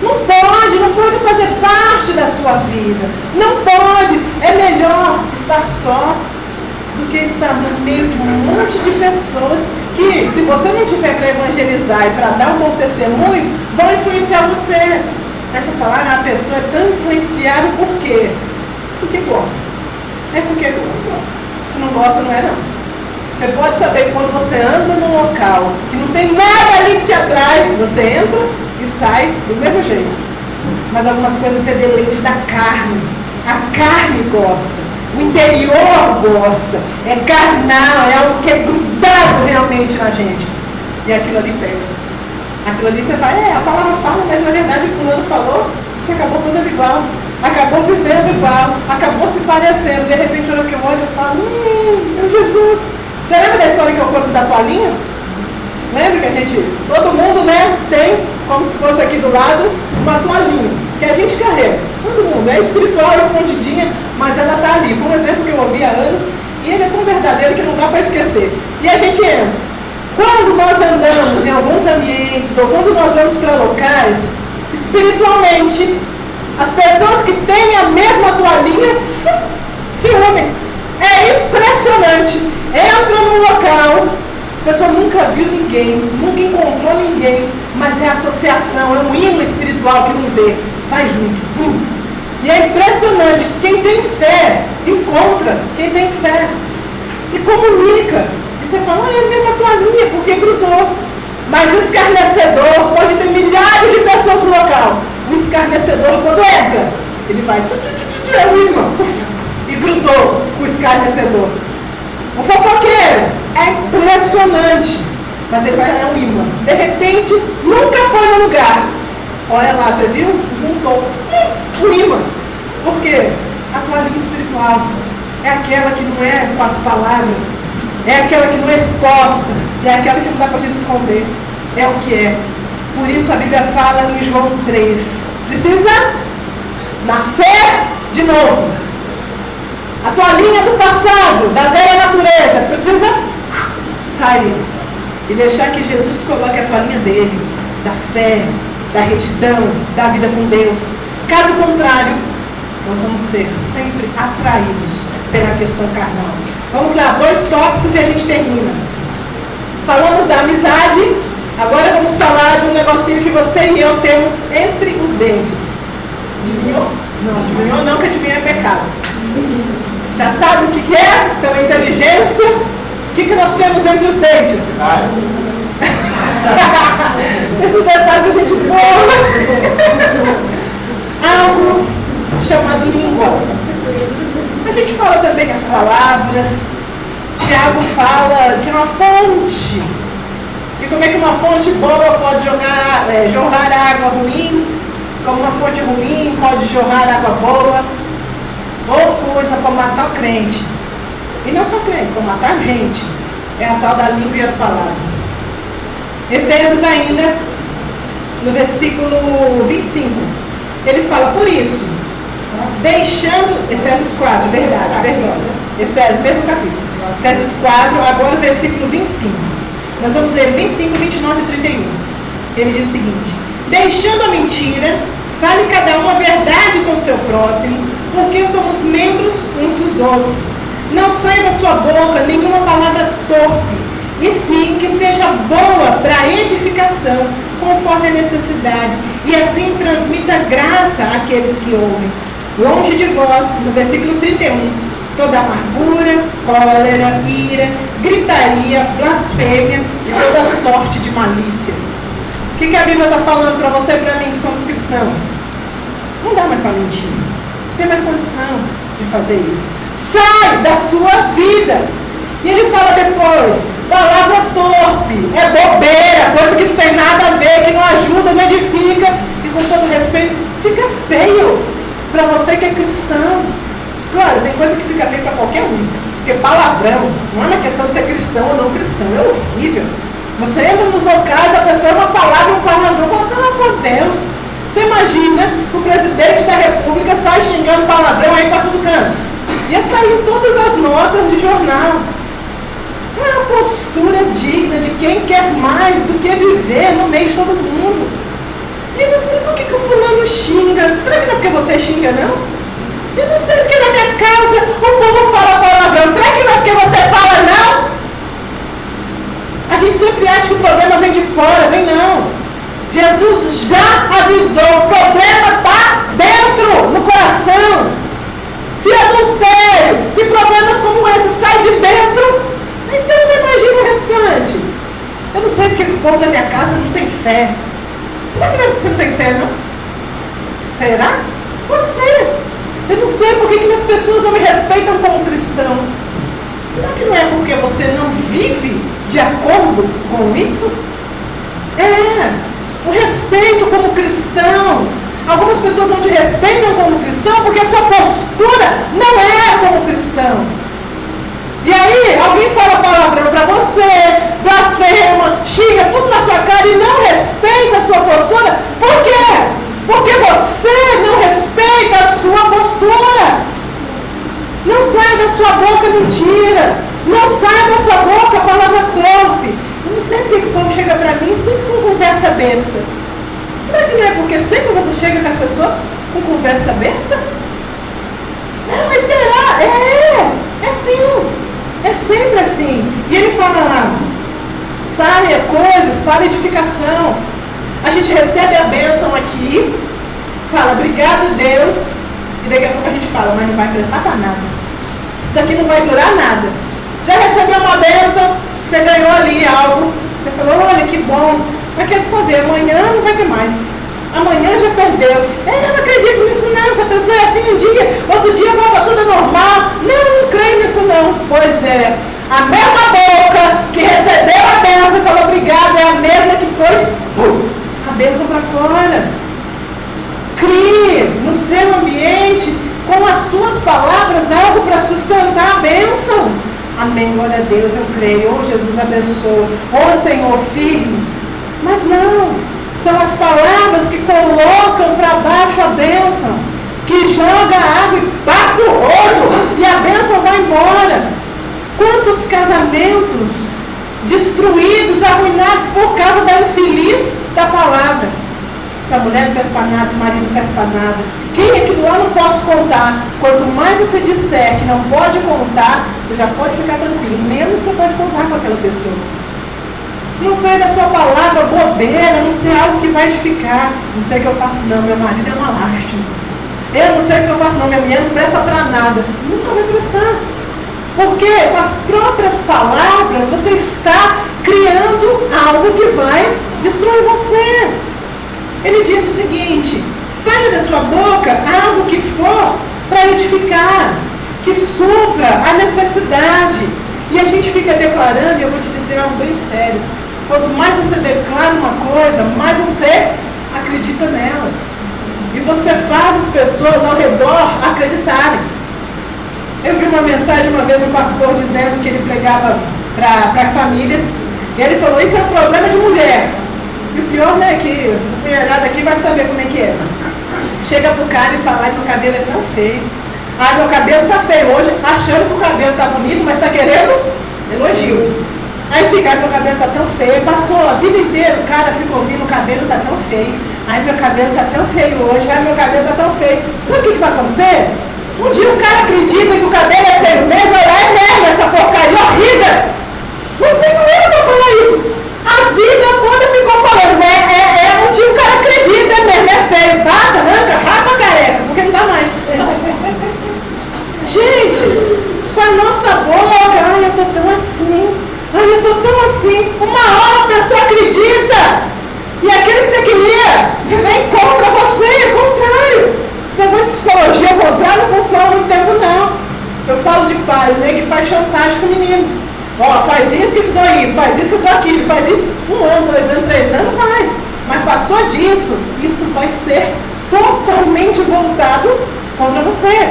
Não pode fazer parte da sua vida. Não pode. É melhor estar só do que estar no meio de um monte de pessoas que, se você não tiver para evangelizar e para dar um bom testemunho, vão influenciar você. Aí você fala, a pessoa é tão influenciada por quê? Porque gosta. É porque gosta. Se não gosta, não é não. Você pode saber quando você anda num local que não tem nada ali que te atrai, você entra e sai do mesmo jeito. Mas algumas coisas é deleite da carne. A carne gosta. O interior gosta, é carnal, é algo que é grudado realmente na gente. E aquilo ali pega. Aquilo ali você vai, a palavra fala, mas na verdade fulano falou, você acabou fazendo igual, acabou vivendo igual, acabou se parecendo. De repente, na hora que eu olho, eu falo, meu Jesus. Você lembra da história que eu conto da toalhinha? Lembra que a gente, todo mundo, né, tem, como se fosse aqui do lado, uma toalhinha, que a gente carrega. Todo mundo, é espiritual, escondidinha, mas ela está ali. Foi um exemplo que eu ouvi há anos, e ele é tão verdadeiro que não dá para esquecer. E a gente entra. Quando nós andamos em alguns ambientes, ou quando nós vamos para locais, espiritualmente, as pessoas que têm a mesma toalhinha se unem. É impressionante. Entra num local, a pessoa nunca viu ninguém, nunca encontrou ninguém, mas é associação, é um imã espiritual que não vê. Vai junto. E é impressionante que quem tem fé encontra quem tem fé e comunica. E você fala, é a mesma toalhinha, porque grudou. Mas o escarnecedor pode ter milhares de pessoas no local. O escarnecedor, quando entra, ele vai, é o imã, e grudou com o escarnecedor. O fofoqueiro é impressionante, mas ele vai, é um imã. De repente, nunca foi no lugar. Olha lá, você viu? Juntou. O imã. Por quê? A toalhinha espiritual é aquela que não é com as palavras, é aquela que não é exposta, é aquela que não dá para a gente esconder. É o que é. Por isso a Bíblia fala em João 3. Precisa nascer de novo. A toalhinha do passado, da velha natureza, precisa sair. E deixar que Jesus coloque a toalhinha dele, da fé, da retidão, da vida com Deus. Caso contrário, nós vamos ser sempre atraídos pela questão carnal. Vamos lá, 2 tópicos e a gente termina. Falamos da amizade, agora vamos falar de um negocinho que você e eu temos entre os dentes. Adivinhou? Não, adivinhou não, que adivinhar é pecado. Já sabe o que é? Pela inteligência, o que nós temos entre os dentes? Esse detalhe, gente boa. Algo chamado língua. A gente fala também as palavras. Tiago fala que é uma fonte. E como é que uma fonte boa pode jorrar água ruim? Como uma fonte ruim pode jorrar água boa? Ou coisa para matar o crente. E não só crente, para matar gente. É a tal da língua e as palavras. Efésios ainda, no versículo 25, ele fala, por isso, deixando, Efésios 4, verdade, perdão, Efésios, mesmo capítulo, Efésios 4, agora o versículo 25, nós vamos ler 25, 29 e 31, ele diz o seguinte, deixando a mentira, fale cada um a verdade com o seu próximo, porque somos membros uns dos outros, não saia da sua boca nenhuma palavra torpe, e sim que seja boa para edificação, conforme a necessidade, e assim transmita graça àqueles que ouvem. Longe de vós, no versículo 31, toda amargura, cólera, ira, gritaria, blasfêmia e toda sorte de malícia. O que a Bíblia está falando para você e para mim que somos cristãos? Não dá mais para mentir, não tem mais condição de fazer isso. Sai da sua vida. E ele fala depois, palavra torpe, é bobeira, coisa que não tem nada a ver, que não ajuda, não edifica. E com todo respeito, fica feio para você que é cristão. Claro, tem coisa que fica feio para qualquer um. Porque palavrão, não é uma questão de ser cristão ou não cristão, é horrível. Você entra nos locais, a pessoa é uma palavra, um palavrão, fala, pelo amor de Deus. Você imagina que o presidente da república sai xingando palavrão aí para tudo canto. Ia sair em todas as notas de jornal. Não é uma postura digna de quem quer mais do que viver no meio de todo mundo. E eu não sei por que o fulano xinga. Será que não é porque você xinga, não? Eu não sei porque na minha casa o povo fala palavrão. Será que não é porque você fala, não? A gente sempre acha que o problema vem de fora. Vem não. Jesus já avisou. O problema está dentro, no coração. Se adultério, se problemas como esse saem de dentro, então você imagina o restante. Eu não sei porque o povo da minha casa não tem fé. Será que você não tem fé, não? Será? Pode ser. Eu não sei porque que as pessoas não me respeitam como cristão. Será que não é porque você não vive de acordo com isso? O respeito como cristão. Algumas pessoas não te respeitam como cristão porque a sua postura não é como cristão. E aí, alguém fala palavrão para você, blasfema, xinga tudo na sua cara e não respeita a sua postura. Por quê? Porque você não respeita a sua postura. Não sai da sua boca mentira. Não sai da sua boca palavra torpe. Eu não sei porque o povo chega para mim sempre com conversa besta. Será que não é porque sempre você chega com as pessoas com conversa besta? Mas será? É sim. É sempre assim. E ele fala lá, saia coisas para edificação. A gente recebe a bênção aqui, fala, obrigado Deus, e daqui a pouco a gente fala, mas não vai prestar para nada. Isso daqui não vai durar nada. Já recebeu uma bênção, você ganhou ali algo, você falou, olha que bom, mas quero só ver, amanhã não vai ter mais. Amanhã já perdeu. Eu não acredito nisso não, essa pessoa é assim um dia, outro dia volta tudo normal. Não creio nisso não. Pois é, a mesma boca que recebeu a bênção e falou obrigado, é a mesma que pôs a bênção para fora. Crie no seu ambiente, com as suas palavras, algo para sustentar a bênção. Amém, glória a Deus, eu creio. Oh, Jesus abençoa. Oh, Senhor, firme. Mas não, são as palavras que colocam para baixo a bênção, que joga a água e passa o rodo e a bênção vai embora. Quantos casamentos destruídos, arruinados por causa da infeliz da palavra. Essa mulher não pesca nada, esse marido não pesca nada. Quem é que eu não posso contar? Quanto mais você disser que não pode contar, você já pode ficar tranquilo. Menos você pode contar com aquela pessoa. Não sei da sua palavra bobeira, não sei algo que vai edificar. Não sei o que eu faço não, meu marido é uma lástima. Eu não sei o que eu faço não, minha mulher não presta para nada. Nunca vai prestar. Porque com as próprias palavras você está criando algo que vai destruir você. Ele disse o seguinte: saia da sua boca algo que for para edificar, que supra a necessidade. E a gente fica declarando, e eu vou te dizer algo bem sério. Quanto mais você declara uma coisa, mais você acredita nela. E você faz as pessoas ao redor acreditarem. Eu vi uma mensagem uma vez, um pastor dizendo que ele pregava para famílias, e ele falou: isso é um problema de mulher. E o pior, né, que a mulherada aqui vai saber como é que é. Chega pro cara e fala: ai, meu cabelo é tão feio. Ai, meu cabelo tá feio hoje, achando que o cabelo tá bonito, mas tá querendo elogio. Aí fica: ai, meu cabelo tá tão feio. Passou a vida inteira, o cara fica ouvindo: o cabelo tá tão feio. Ai, meu cabelo tá tão feio hoje. Ai, meu cabelo tá tão feio. Sabe o que vai acontecer? Um dia o cara acredita que o cabelo é feio mesmo, vai lá e merda essa porcaria horrível. Não tem nenhum pra falar isso. A vida toda ficou falando: um dia o cara acredita mesmo, é feio. Passa, arranca, rapa, careca, porque não dá mais. Gente, com a nossa boca: ai, eu tô tão assim, ai, eu tô tão assim. Uma hora a pessoa acredita, e aquilo que você queria vem contra você, é contrário. Esse negócio de psicologia ao contrário não funciona há muito tempo, não. Eu falo de pais, né, que faz chantagem com o menino. Ó, faz isso que eu te dou isso, faz isso que eu dou aquilo, faz isso 1 ano, 2 anos, 3 anos, vai. Mas passou disso, isso vai ser totalmente voltado contra você.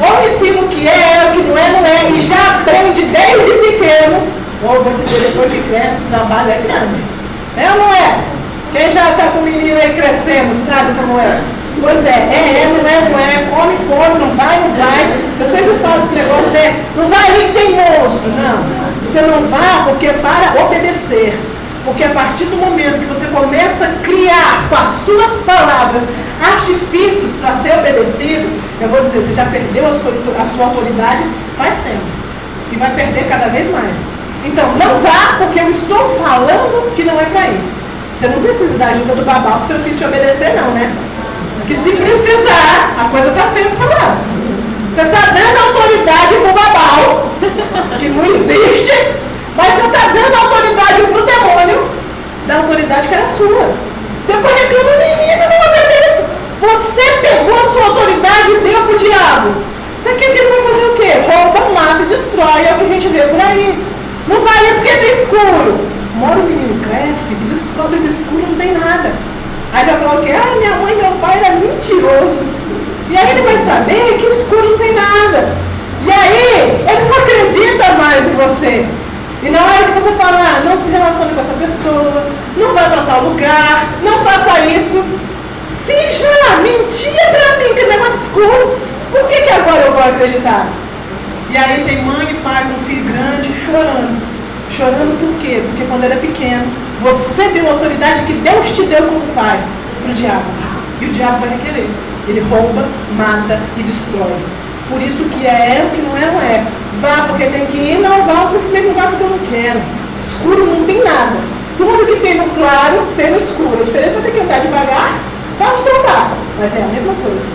Ou ensina o que é, o que não é, e já aprende desde pequeno. Ou vou te dizer, depois que cresce, o trabalho é grande. É ou não é? Quem já está com o menino aí crescendo, sabe como é? Pois é, não é, come, não vai. Eu sempre falo esse negócio, né? Não vai ali que tem monstro. Não, você não vai porque para obedecer. Porque a partir do momento que você começa a criar com as suas palavras artifícios para ser obedecido, eu vou dizer, você já perdeu a sua autoridade faz tempo. E vai perder cada vez mais. Então, não vá porque eu estou falando que não é para ir. Você não precisa dar ajuda do babau para o seu filho te obedecer, não, né? Que se precisar, a coisa está feia pro seu lado. Você está dando autoridade pro babau, que não existe, mas você está dando autoridade pro demônio, da autoridade que era sua. Depois reclama: menina, não obedece. Você pegou a sua autoridade e deu pro diabo. Você quer que ele vai fazer o quê? Rouba, mata e destrói, é o que a gente vê por aí. Não vai ali porque tem escuro. Uma hora o menino cresce e descobre que escuro não tem nada. Aí vai falar o quê? Ah, minha mãe e meu pai eram mentirosos. E aí ele vai saber que escuro não tem nada. E aí ele não acredita mais em você. E na hora que você fala: ah, não se relacione com essa pessoa, não vai para tal lugar, não faça isso. Se já mentia para mim que é negócio escuro, por que agora eu vou acreditar? E aí tem mãe e pai com um filho grande chorando. Chorando por quê? Porque quando era pequeno, você deu autoridade que Deus te deu como pai para o diabo. E o diabo vai requerer. Ele rouba, mata e destrói. Por isso que é o que não é. Vá porque tem que ir, não vá, você simplesmente não vai porque eu não quero. Escuro não tem nada. Tudo que tem no claro, tem no escuro. A diferença vai ter que andar devagar, pode trocar, mas é a mesma coisa.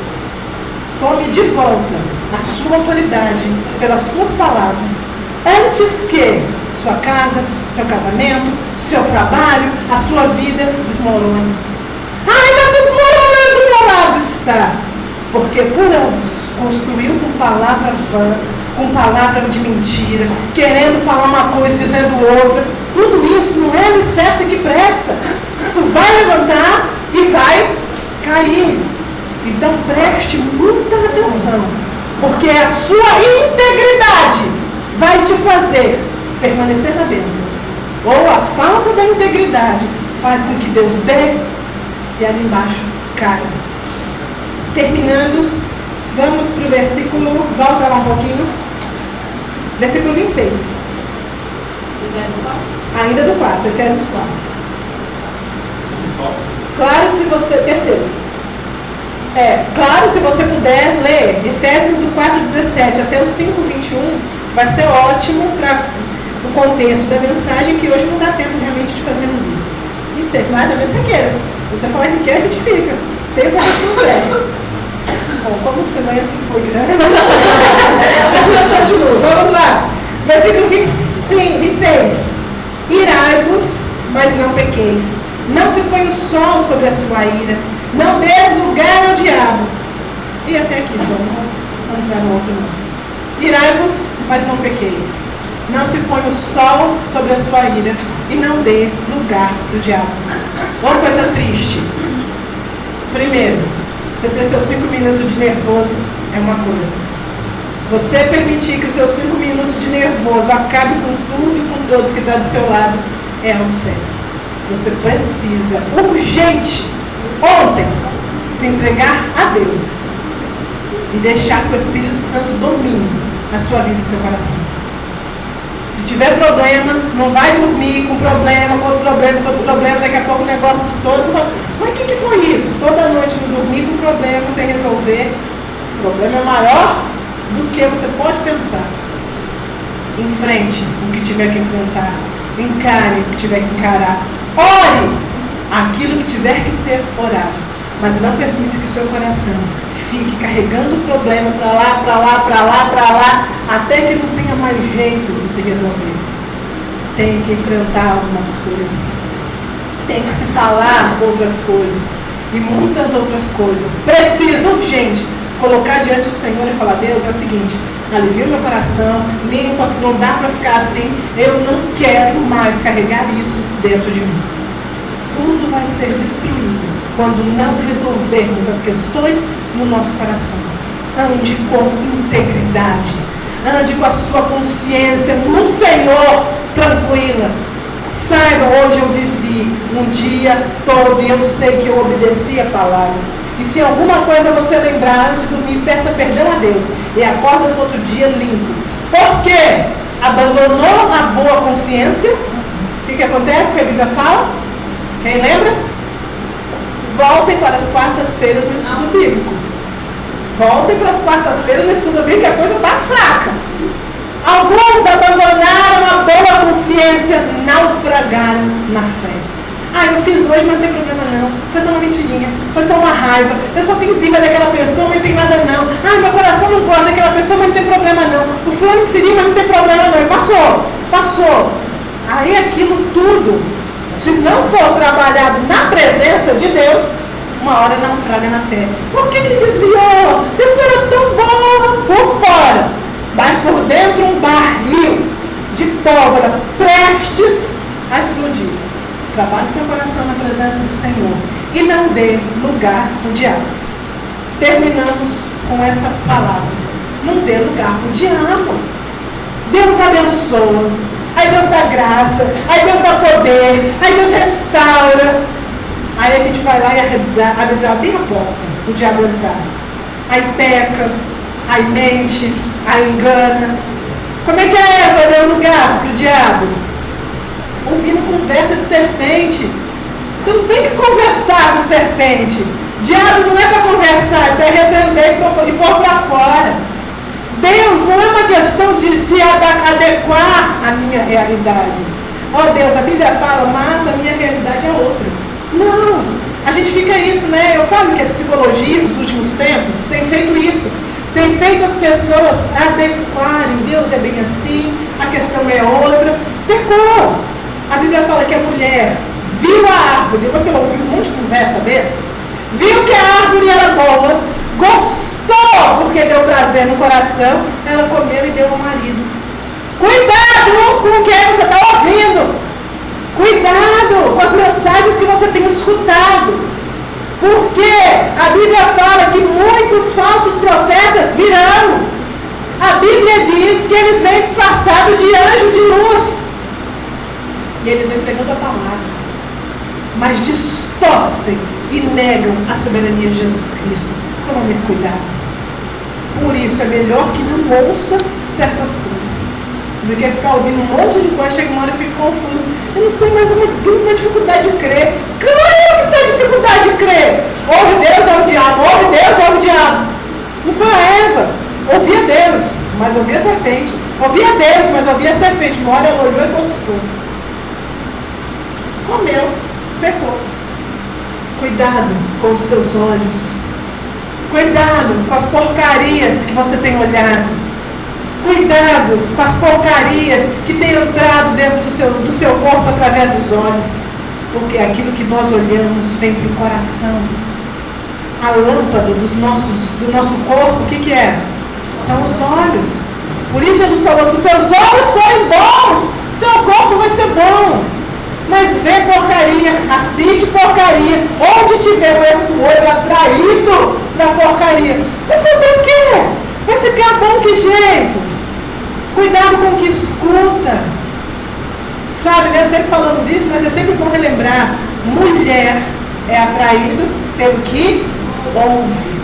Tome de volta a sua autoridade pelas suas palavras. Antes que sua casa, seu casamento, seu trabalho, a sua vida desmorone. Ai, está tudo desmoronando do meu lado. Está. Porque por anos construiu com palavra vã, com palavra de mentira, querendo falar uma coisa, dizendo outra. Tudo isso não é alicerce que presta. Isso vai levantar e vai cair. Então preste muita atenção, porque a sua integridade vai te fazer permanecer na bênção, ou a falta da integridade faz com que Deus dê e ali embaixo caia. Terminando, vamos para o versículo, volta lá um pouquinho, versículo 26. Ainda do 4, Efésios 4. Claro, se você, terceiro. Claro, se você puder ler Efésios do 4:17 até o 5:21, vai ser ótimo para o contexto da mensagem, que hoje não dá tempo realmente de fazermos isso. E sei, mais ou menos você queira. Se você falar que quer, a gente fica. Tempo a gente consegue. Bom, como semana se foi grande, a gente continua. Vamos lá. Versículo 26. Irai-vos, mas não pequeis. Não se põe o sol sobre a sua ira. Não deis lugar ao diabo. E até aqui só, não vou entrar no outro não. Irai-vos, mas não pequeis. Não se põe o sol sobre a sua ira e não dê lugar para o diabo. Uma coisa triste. Primeiro, você ter seus 5 minutos de nervoso é uma coisa. Você permitir que os seus 5 minutos de nervoso acabe com tudo e com todos que estão do seu lado é algo sério. Você precisa, urgente, ontem, se entregar a Deus e deixar que o Espírito Santo domine a sua vida e o seu coração. Se tiver problema, não vai dormir com problema, daqui a pouco o negócio estoura. Você fala, mas o que foi isso? Toda noite não dormir com problema sem resolver. O problema é maior do que você pode pensar. Enfrente o que tiver que enfrentar. Encare o que tiver que encarar. Ore aquilo que tiver que ser orado. Mas não permita que o seu coração fique carregando o problema para lá, até que não tenha mais jeito de se resolver. Tem que enfrentar algumas coisas. Tem que se falar outras coisas. E muitas outras coisas. Precisa, urgente, colocar diante do Senhor e falar, Deus, é o seguinte, alivia o meu coração, limpa, não dá para ficar assim, eu não quero mais carregar isso dentro de mim. Tudo vai ser destruído quando não resolvermos as questões no nosso coração. Ande com integridade, ande com a sua consciência no Senhor tranquila. Saiba, hoje eu vivi um dia todo e eu sei que eu obedeci a palavra. E se alguma coisa você lembrar antes de dormir, peça perdão a Deus e acorda no outro dia limpo. Por quê? Abandonou a boa consciência. O que acontece que a Bíblia fala? Quem lembra? Voltem para as quartas-feiras no estudo bíblico. Voltem para as quartas-feiras no estudo bíblico, que a coisa está fraca. Alguns abandonaram a boa consciência, naufragaram na fé. Eu fiz hoje, mas não tem problema não. Foi só uma mentirinha, foi só uma raiva. Eu só tenho birra daquela pessoa, mas não tem nada não. Meu coração não gosta daquela pessoa, mas não tem problema não. O fulano me feriu, mas não tem problema não. E passou. Aí aquilo tudo, se não for trabalhado na presença de Deus, uma hora naufraga na fé. Por que ele desviou? Isso era tão bom por fora. Mas por dentro um barril de pólvora prestes a explodir. Trabalhe seu coração na presença do Senhor e não dê lugar ao diabo. Terminamos com essa palavra. Não dê lugar para o diabo. Deus abençoa. Aí Deus dá graça. Aí Deus dá poder. Aí Deus restaura. Aí a gente vai lá e abre bem a porta. O diabo entrar. Aí peca. Aí mente. Aí engana. Como é que a Eva deu lugar para o diabo? Ouvindo conversa de serpente. Você não tem que conversar com serpente. Diabo não é para conversar, é para repreender e pôr para fora. Deus não é uma questão de se adequar à minha realidade. Deus, a Bíblia fala, mas a minha realidade é outra. Não, a gente fica isso, né? Eu falo que a psicologia dos últimos tempos tem feito isso. Tem feito as pessoas adequarem. Deus é bem assim, a questão é outra. Pecou. A Bíblia fala que a mulher viu a árvore, depois que ela ouviu um monte de conversa dessa, viu que a árvore era boa, gostou porque deu prazer no coração, ela comeu e deu ao marido. Cuidado com o que você está ouvindo. Cuidado com as mensagens que você tem escutado. Porque a Bíblia fala que muitos falsos profetas virão. A Bíblia diz que eles vêm disfarçados de anjo de luz. E eles vêm pregando a palavra, mas distorcem e negam a soberania de Jesus Cristo. Toma muito cuidado. Por isso é melhor que não ouça certas coisas do que ficar ouvindo um monte de coisa. Chega uma hora que fica confuso. Eu não sei, mas eu tenho uma dificuldade de crer. Claro que tem dificuldade de crer. Ouve Deus, ouve o diabo. Ouve Deus, ouve o diabo. Não foi a Eva. Ouvia Deus, mas ouvia a serpente. Ouvia Deus, mas ouvia a serpente. Uma hora ela olhou e gostou. Comeu, pecou. Cuidado com os teus olhos. Cuidado com as porcarias que você tem olhado. Cuidado com as porcarias que têm entrado dentro do seu corpo através dos olhos. Porque aquilo que nós olhamos vem para o coração. A lâmpada do nosso corpo, o que é? São os olhos. Por isso Jesus falou, se seus olhos forem bons, seu corpo vai ser bom. Mas vê porcaria, assiste porcaria. Onde tiver esse olho atraído na porcaria, vai fazer o quê? Vai ficar bom que jeito? Cuidado com o que escuta. Sabe, né? Sempre falamos isso, mas é sempre bom relembrar. Mulher é atraído pelo que ouve.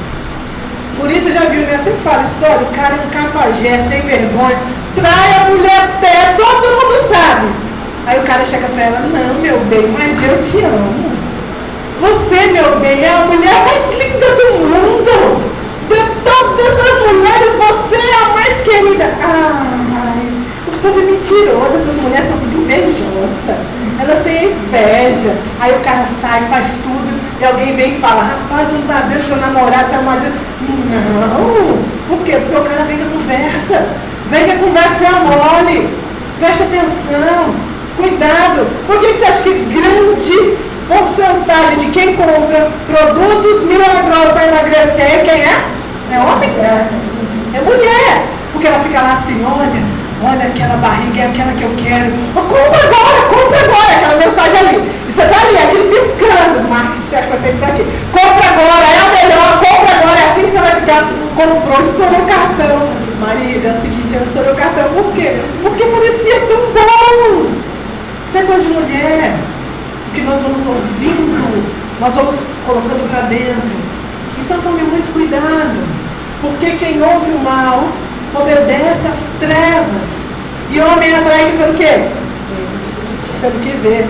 Por isso, você já viu, né? Eu sempre falo história, o cara é um cafajé, sem vergonha, trai a mulher até, todo mundo sabe. Aí o cara chega pra ela, não, meu bem, mas eu te amo. Você, meu bem, é a mulher mais linda do mundo. De todas as mulheres, você é a mais querida. Ai, o povo é mentiroso, essas mulheres são tudo invejosas. Elas têm inveja. Aí o cara sai, faz tudo, e alguém vem e fala, rapaz, você não tá vendo seu namorado, seu marido? Não. Por quê? Porque o cara vem com a conversa. Vem que a conversa é a mole. Preste atenção. Cuidado. Por que você acha que grande porcentagem de quem compra produtos milagrosos para emagrecer, quem é? É homem? É mulher. Porque ela fica lá assim, olha aquela barriga, é aquela que eu quero. Compra agora, aquela mensagem ali. E você tá ali, aquele piscando. Marketing, você acha que foi feito para quê? Compra agora, é a melhor, compra agora, é assim que você vai ficar. Comprou, estourou o cartão. Marido, é o seguinte, eu estourei o cartão. Por quê? Porque parecia tão bom. Isso é coisa de mulher. O que nós vamos ouvindo, nós vamos colocando para dentro. Então tome muito cuidado. Porque quem ouve o mal obedece às trevas. E homem é atraído pelo quê? Pelo que vê.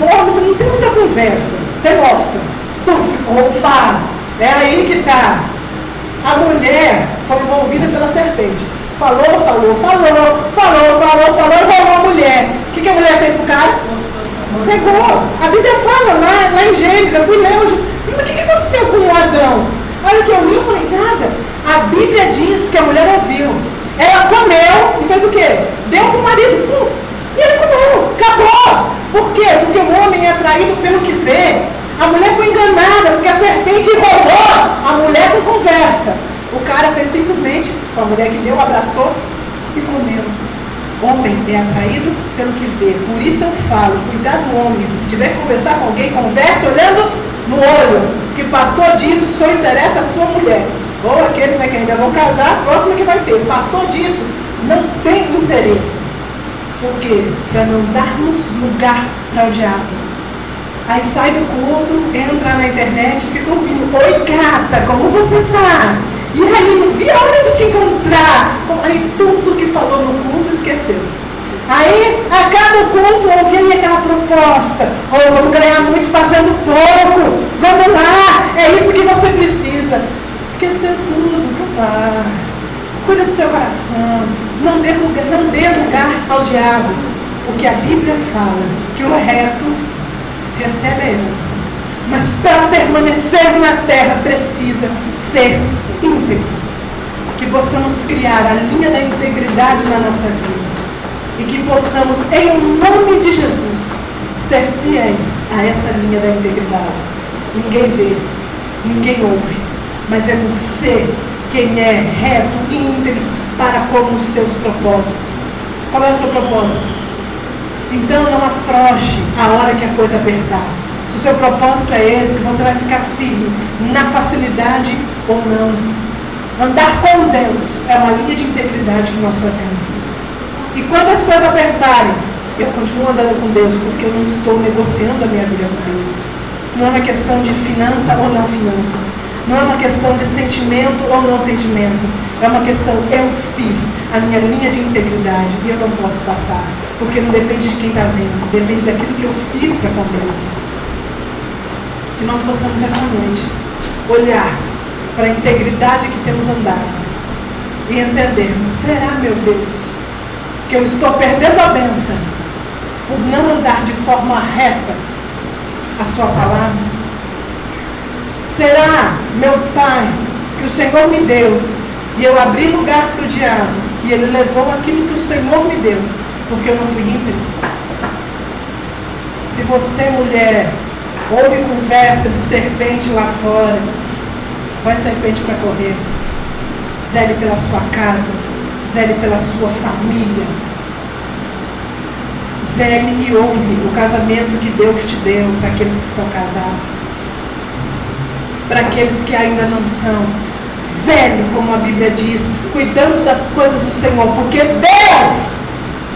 Homem, você não tem muita conversa. Você gosta. Opa! É aí que está. A mulher foi envolvida pela serpente. Falou, e rolou a mulher. O que a mulher fez pro cara? Pegou. A Bíblia fala lá em Gênesis, eu fui ler hoje. Mas o que aconteceu com o Adão? Olha o que eu li, eu falei, nada. A Bíblia diz que a mulher ouviu. Ela comeu e fez o quê? Deu pro marido, pum. E ele comeu, acabou. Por quê? Porque o homem é atraído pelo que vê. A mulher foi enganada, porque a serpente roubou a mulher com conversa. O cara fez simplesmente, com a mulher que deu, abraçou e comeu. Homem é atraído pelo que vê. Por isso eu falo, cuidado homem, se tiver que conversar com alguém, converse olhando no olho. Que passou disso, só interessa a sua mulher. Ou aqueles que ainda vão casar, a próxima que vai ter. Passou disso, não tem interesse. Por quê? Para não darmos lugar para o diabo. Aí sai do culto, entra na internet e fica ouvindo. Oi gata, como você tá? E aí, não vi a hora de te encontrar. Aí tudo que falou no culto esqueceu. Aí, acaba o culto, ouve aí aquela proposta. Vamos ganhar muito fazendo pouco. Vamos lá, é isso que você precisa. Esqueceu tudo, papai. Cuida do seu coração. Não dê lugar ao diabo. Porque a Bíblia fala que o reto recebe a herança. Mas para permanecer na terra precisa ser íntegro. Que possamos criar a linha da integridade na nossa vida. E que possamos, em nome de Jesus, ser fiéis a essa linha da integridade. Ninguém vê, ninguém ouve, mas é você quem é reto e íntegro para com os seus propósitos. Qual é o seu propósito? Então não afrouxe a hora que a coisa apertar. Se o seu propósito é esse, você vai ficar firme na facilidade ou não. Andar com Deus é uma linha de integridade que nós fazemos. E quando as coisas apertarem, eu continuo andando com Deus, porque eu não estou negociando a minha vida com Deus. Isso não é uma questão de finança ou não finança. Não é uma questão de sentimento ou não sentimento. É uma questão, eu fiz a minha linha de integridade e eu não posso passar. Porque não depende de quem está vendo, depende daquilo que eu fiz para com Deus. Que nós possamos essa noite olhar para a integridade que temos andado e entendermos, será, meu Deus, que eu estou perdendo a bênção por não andar de forma reta a sua palavra? Será, meu Pai, que o Senhor me deu e eu abri lugar para o diabo e ele levou aquilo que o Senhor me deu porque eu não fui íntegro? Se você, mulher, ouve conversa de serpente lá fora, vai serpente para correr. Zele pela sua casa, zele pela sua família, zele e honre o casamento que Deus te deu para aqueles que são casados. Para aqueles que ainda não são, zele, como a Bíblia diz, cuidando das coisas do Senhor, porque Deus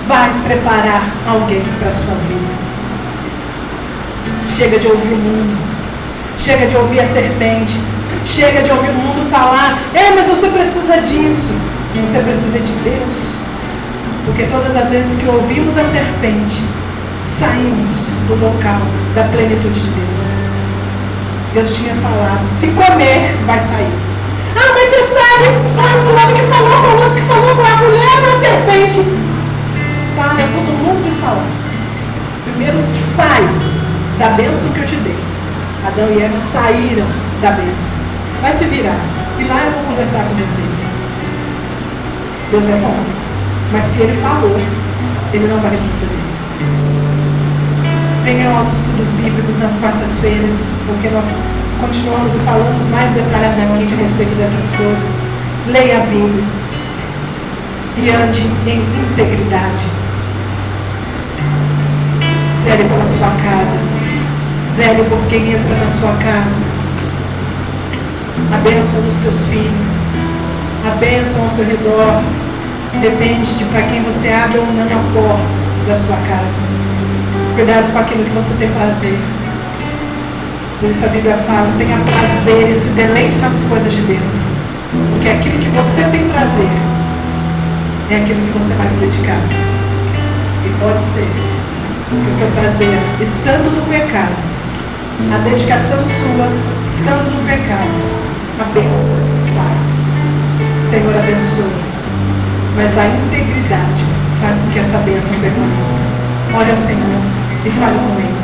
vai preparar alguém para a sua vida. Chega de ouvir o mundo, chega de ouvir a serpente, chega de ouvir o mundo falar, mas você precisa disso. Você precisa de Deus. Porque todas as vezes que ouvimos a serpente, saímos do local da plenitude de Deus. Deus tinha falado, se comer, vai sair. Ah, mas você sabe, foi fulano que falou, foi a mulher da serpente. Para todo mundo de falar. Primeiro sai da bênção que eu te dei. Adão e Eva saíram da bênção. Vai se virar. E lá eu vou conversar com vocês. Deus é bom. Mas se Ele falou, Ele não vai retroceder. Venham aos estudos bíblicos nas quartas-feiras, porque nós continuamos e falamos mais detalhadamente a respeito dessas coisas. Leia a Bíblia e ande em integridade. Zele pela sua casa, zele por quem entra na sua casa, a bênção dos teus filhos, a bênção ao seu redor, depende de para quem você abre ou não a porta da sua casa. Cuidado com aquilo que você tem prazer. Por isso a Bíblia fala, tenha prazer e se deleite nas coisas de Deus, porque aquilo que você tem prazer é aquilo que você vai se dedicar. E pode ser que o seu prazer, estando no pecado, a dedicação sua, estando no pecado, a bênção sai. O Senhor abençoa, mas a integridade faz com que essa bênção permaneça. Ore ao Senhor e fale com Ele.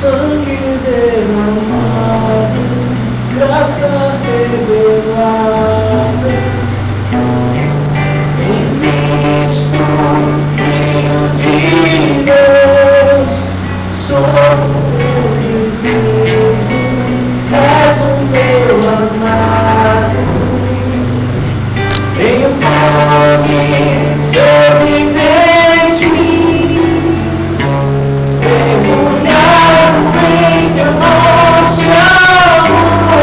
Sangue derramado, graça revelada, em Cristo, Filho de Deus, sou teu desejo, és o meu amado, tenho fome, sede de ti. Teu nosso amor,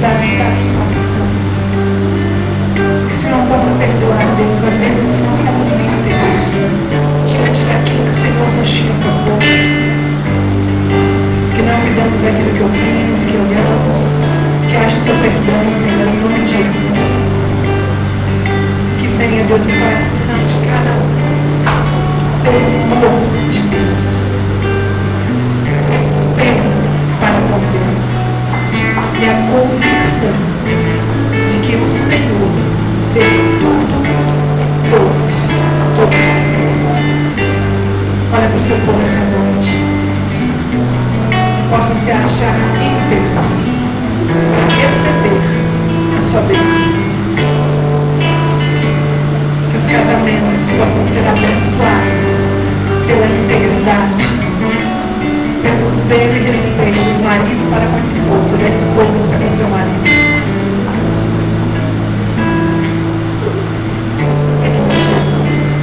dado satisfação. Que o Senhor possa perdoar, Deus, às vezes que não fomos íntegros diante daquilo que o Senhor nos tinha proposto. Que não cuidamos daquilo que ouvimos, que olhamos. Que haja o seu perdão, Senhor, em nome de Jesus. Que venha, Deus, o coração de cada um. Temor de Deus. Respeito para com Deus. E a convicção de que o Senhor vê tudo, todos. Olha para o seu povo esta noite. Que possam se achar íntegros para receber a sua bênção. Que os casamentos possam ser abençoados pela integridade, pelo zelo e respeito do marido para com a esposa, da esposa para com o seu marido. Em nome de Jesus,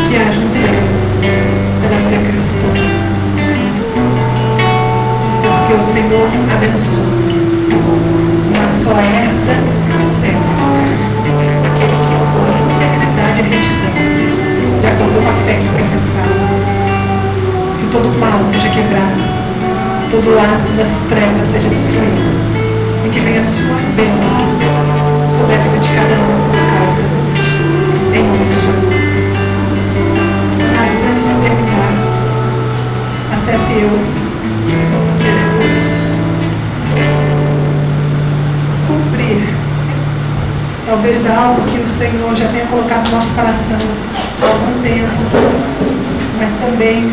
que haja um zelo pela vida cristã, porque o Senhor abençoa, uma só herda do céu, aquele que andou em integridade e retidão, de acordo com a fé que professava. Que todo mal seja quebrado, todo laço das trevas seja destruído, e que venha a sua bênção sobre a vida de cada um nessa local essa noite, em nome de Jesus. Mas antes de terminar, acesse eu, queremos cumprir talvez algo que o Senhor já tenha colocado no nosso coração há algum tempo, mas também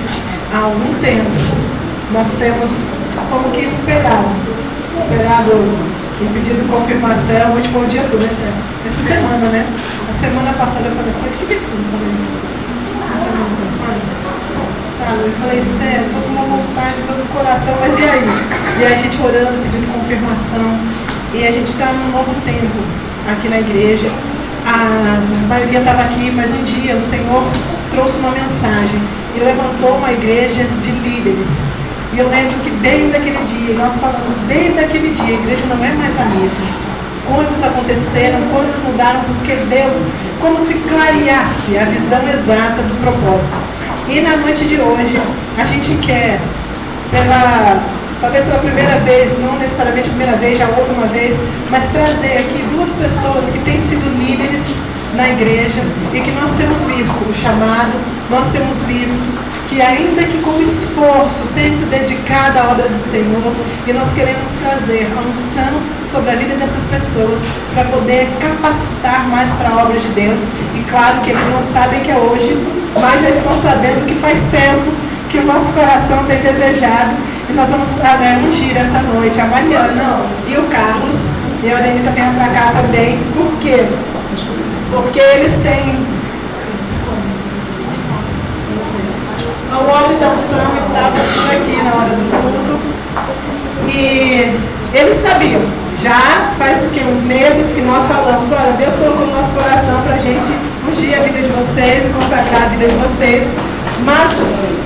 há algum tempo nós temos como que esperado e pedido confirmação. Hoje foi o dia todo, essa semana, né? A semana passada eu falei, o que foi? Eu falei, a semana passada, sabe? Eu falei, sério, estou com uma vontade no coração, mas e aí? E aí a gente orando, pedindo confirmação, e a gente está num novo tempo aqui na igreja. A maioria estava aqui, mas um dia o Senhor trouxe uma mensagem e levantou uma igreja de líderes. E eu lembro que desde aquele dia, nós falamos, desde aquele dia, a igreja não é mais a mesma. Coisas aconteceram, coisas mudaram, porque Deus, como se clareasse a visão exata do propósito. E na noite de hoje, a gente quer, talvez pela primeira vez, não necessariamente a primeira vez, já houve uma vez, mas trazer aqui duas pessoas que têm sido líderes na igreja e que nós temos visto o chamado, nós temos visto que ainda que com esforço tem se dedicado à obra do Senhor, e nós queremos trazer a unção sobre a vida dessas pessoas para poder capacitar mais para a obra de Deus. E claro que eles não sabem que é hoje, mas já estão sabendo que faz tempo que o nosso coração tem desejado. E nós vamos ungir essa noite a Mariana e o Carlos, e a Aurelita vem para cá também. Por quê? Porque eles têm o óleo da unção, estava aqui na hora do culto, e eles sabiam, já faz uns meses que nós falamos, olha, Deus colocou no nosso coração para a gente ungir a vida de vocês e consagrar a vida de vocês, mas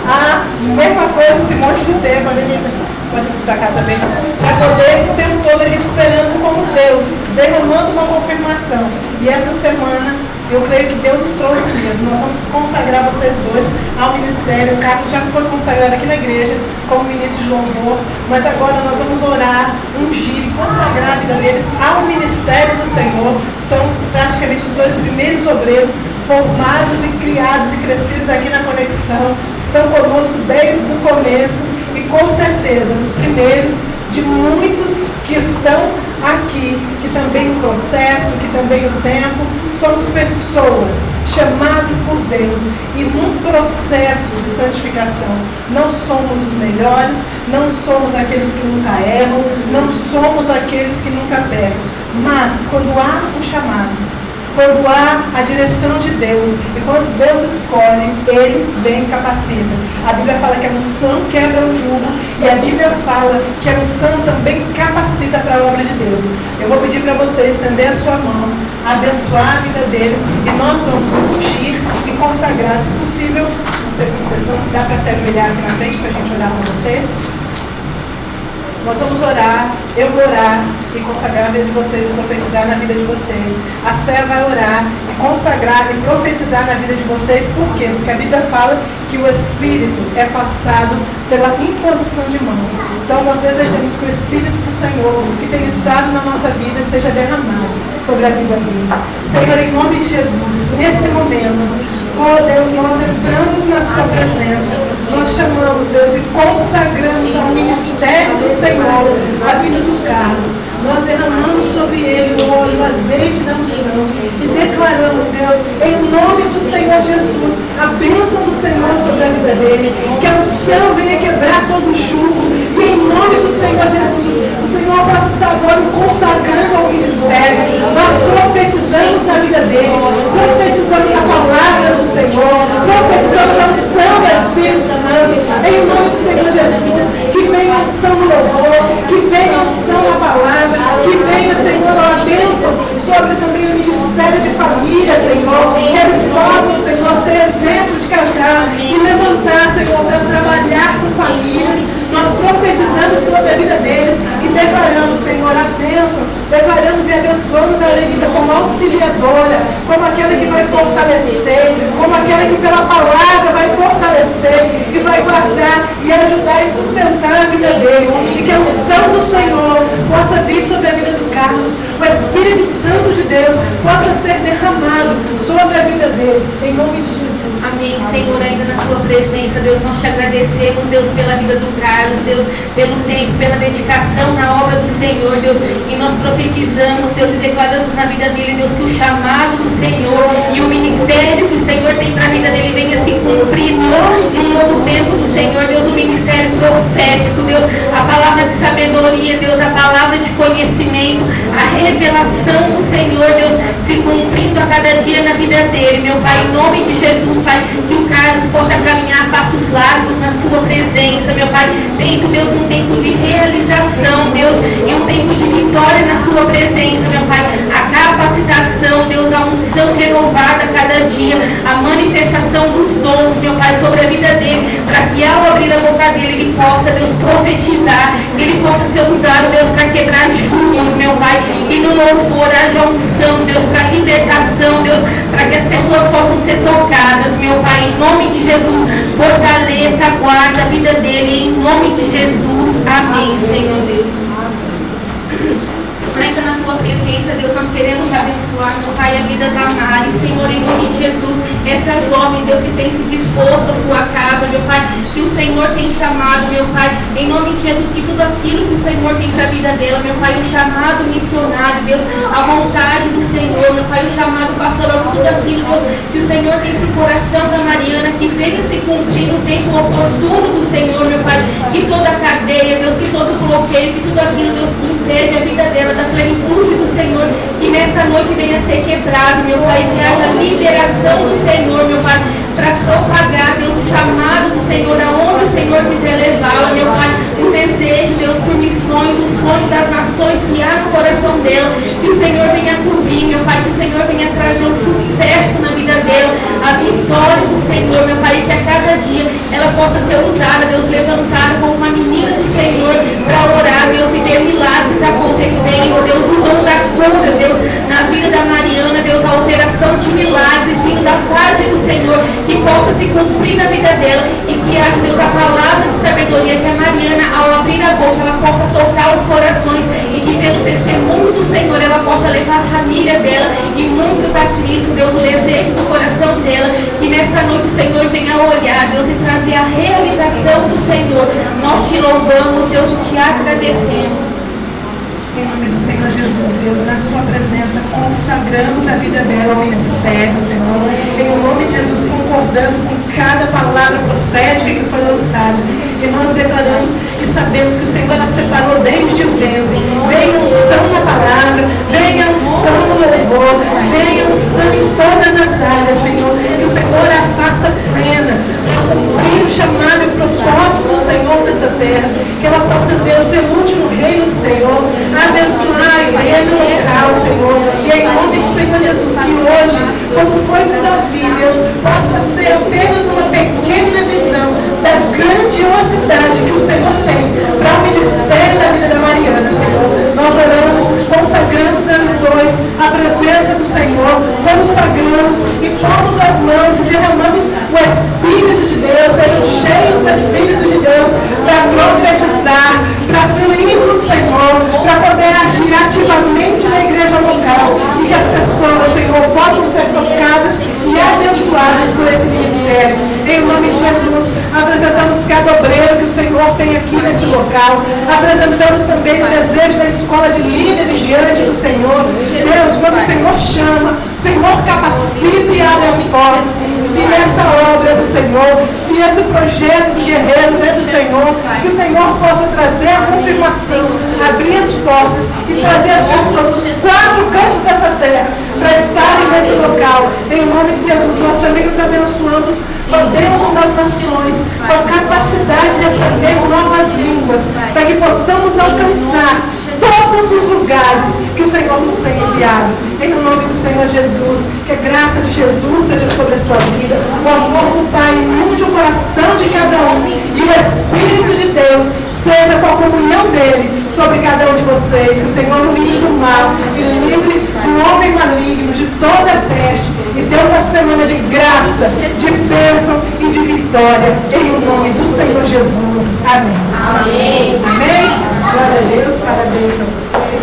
a mesma coisa, esse monte de tempo, a menina pode vir para cá também, para poder esse tempo todo a gente esperando como Deus, derramando uma confirmação. E essa semana eu creio que Deus trouxe mesmo. Nós vamos consagrar vocês dois ao ministério. O Carlos já foi consagrado aqui na igreja como ministro de louvor, mas agora nós vamos orar, ungir e consagrar a vida deles ao ministério do Senhor. São praticamente os dois primeiros obreiros formados e criados e crescidos aqui na Conexão. Estão conosco desde o começo e com certeza os primeiros de muitos que estão aqui, que também o processo, que também o tempo. Somos pessoas chamadas por Deus e num processo de santificação. Não somos os melhores, não somos aqueles que nunca erram, não somos aqueles que nunca pecam. Mas quando há um chamado, quando há a direção de Deus e quando Deus escolhe, Ele vem e capacita. A Bíblia fala que a unção quebra o jugo e a Bíblia fala que a unção também capacita para a obra de Deus. Eu vou pedir para você estender a sua mão, abençoar a vida deles e nós vamos ungir e consagrar, se possível. Não sei como vocês estão, se dá para se ajoelhar aqui na frente para a gente orar com vocês. Nós vamos orar, eu vou orar e consagrar a vida de vocês e profetizar na vida de vocês. A Sé vai orar e consagrar e profetizar na vida de vocês. Por quê? Porque a Bíblia fala que o Espírito é passado pela imposição de mãos. Então nós desejamos que o Espírito do Senhor, que tem estado na nossa vida, seja derramado sobre a vida deles. Senhor, em nome de Jesus, nesse momento, oh Deus, nós entramos na sua presença, nós chamamos, Deus, e consagramos ao ministério do Senhor a vida do Carlos. Nós derramamos sobre ele o óleo, o azeite da unção e declaramos, Deus, em nome do Senhor Jesus, a bênção do Senhor sobre a vida dele, que a unção venha quebrar todo o jugo e em nome do Senhor Jesus, o Senhor possa estar agora consagrando ao ministério. Nós profetizamos na vida dele, profetizamos a palavra do Senhor, profetizamos a unção do Espírito Santo, em nome do Senhor Jesus, que venha a unção no louvor, que venha a unção na palavra, que venha, Senhor, a bênção sobre também o ministério de família, Senhor, que eles possam, Senhor, ser exemplo de casar e levantar, Senhor, para trabalhar com famílias. Nós profetizamos sobre a vida deles e declaramos, Senhor, a bênção, declaramos e abençoamos a Lenita como auxiliadora, como aquela que vai fortalecer, como aquela que pela palavra vai fortalecer e vai guardar e ajudar e sustentar a vida dele, e que a unção do Senhor possa vir sobre a vida do Carlos, o Espírito Santo de Deus possa ser derramado sobre a vida dele, em nome de Jesus. Amém, Senhor, ainda na tua presença, Deus, nós te agradecemos, Deus, pela vida do Carlos, Deus, pelo tempo, pela dedicação na obra do Senhor, Deus, e nós profetizamos, Deus, e declaramos na vida dele, Deus, que o chamado do Senhor e o ministério que o Senhor tem para a vida dele venha se cumprir no novo tempo do Senhor, Deus, o ministério profético, Deus, a palavra de sabedoria, Deus, a palavra de conhecimento, a revelação do Senhor, Deus, se cumprindo a cada dia na vida dele, meu Pai, em nome de Jesus, Pai, que o Carlos possa caminhar passos largos na sua presença, meu Pai, tendo, Deus, um tempo de realização, Deus, e um tempo de vitória na sua presença, meu Pai, a capacitação, Deus, a unção renovada a cada dia, a manifestação dos dons, meu Pai, sobre a vida dele, para que ao abrir a boca dele, ele possa, Deus, profetizar, que ele possa ser usado, Deus, para quebrar julgos, meu Pai, e no louvor haja unção, Deus, para libertação, Deus, para que as pessoas possam ser tocadas, meu Pai, em nome de Jesus, fortaleça, guarda a vida dele, em nome de Jesus, amém, Senhor Deus. Ainda na tua presença, Deus, nós queremos abençoar, meu Pai, a vida da Mari, Senhor, em nome de Jesus, essa jovem, Deus, que tem se disposto à sua casa, meu Pai, que o Senhor tem chamado, meu Pai, em nome de Jesus, que tudo aquilo que o Senhor tem para a vida dela, meu Pai, o chamado missionário, Deus, a vontade do Senhor, meu Pai, o chamado pastoral, tudo aquilo, Deus, que o Senhor tem para o coração da Mariana, que venha se cumprir no tempo oportuno do Senhor, meu Pai, que toda a cadeia, Deus, que todo bloqueio, que tudo aquilo, Deus, que impede a vida dela, da plenitude do Senhor, que nessa noite venha a ser quebrado, meu Pai, que haja liberação do Senhor, meu Pai, para propagar, Deus, o chamado do Senhor, aonde o Senhor quiser levá-la, meu Pai, o desejo, Deus, por missões, o sonho das nações que há no coração dela, que o Senhor venha cobrir, meu Pai, que o Senhor venha trazer o sucesso na vida dela, a vitória do Senhor, meu Pai, que a cada dia ela possa ser usada, Deus, levantada como uma menina do Senhor, para orar, Deus, e ver milagres acontecendo, Deus, o dom da cura, Deus, na vida da Mariana, Deus, a operação de milagres vindo da parte do Senhor, que possa se cumprir na vida dela e que a Deus, a palavra de sabedoria que a Mariana, ao abrir a boca, ela possa tocar os corações e que pelo testemunho do Senhor ela possa levar a família dela e muitos a Cristo, Deus, o desejo do coração dela, que nessa noite o Senhor venha olhar, Deus, e trazer a realização do Senhor. Nós te louvamos, Deus, te agradecemos. Em nome do Senhor Jesus, Deus, na sua presença, consagramos a vida dela ao ministério, Senhor. Em nome de Jesus, concordando com cada palavra profética que foi lançada. E nós declaramos e sabemos que o Senhor nos separou desde o ventre. Venha unção na palavra, venha unção no louvor, venha unção em todas as áreas, Senhor. Que o Senhor a faça plena, para cumprir o chamado e o propósito do Senhor nesta terra. Que ela possa, Deus, ser útil no reino do Senhor, abençoar e igreja local, Senhor. E em nome do Senhor Jesus, que hoje, como foi com Davi, Deus, possa ser apenas uma pequena visão da grandiosidade que o Senhor tem para o ministério da vida da Mariana, Senhor. Nós oramos, consagramos eles dois à presença do Senhor, consagramos e pomos as mãos e derramamos o Espírito de Deus, sejam cheios do Espírito de Deus para profetizar, para fluir no Senhor, para poder agir ativamente na igreja local e que as pessoas, Senhor, possam ser tocadas e abençoadas por esse ministério. Em nome de Jesus, apresentamos cada obreiro que o Senhor tem aqui nesse local, apresentamos também o desejo da escola de líderes diante do Senhor. Deus, quando o Senhor chama, o Senhor capacita e abre as portas. Se essa obra é do Senhor, se esse projeto de guerreiros é do Senhor, que o Senhor possa trazer a confirmação, abrir as portas e trazer as pessoas dos 4 cantos dessa terra para estarem nesse local. Em nome de Jesus, nós também nos abençoamos com a bênção das nações, com a capacidade de aprender novas línguas, para que possamos alcançar todos os lugares que o Senhor nos tem enviado. Em nome do Senhor Jesus, que a graça de Jesus seja sobre a sua vida, o amor do Pai inunde o coração de cada um e o Espírito de Deus seja com a comunhão dele sobre cada um de vocês. Que o Senhor o livre do mal e livre do homem maligno, de toda a peste, e dê uma semana de graça, de bênção e de vitória, em nome do Senhor Jesus. Amém. Amém. Amém? Glória a Deus, parabéns para vocês.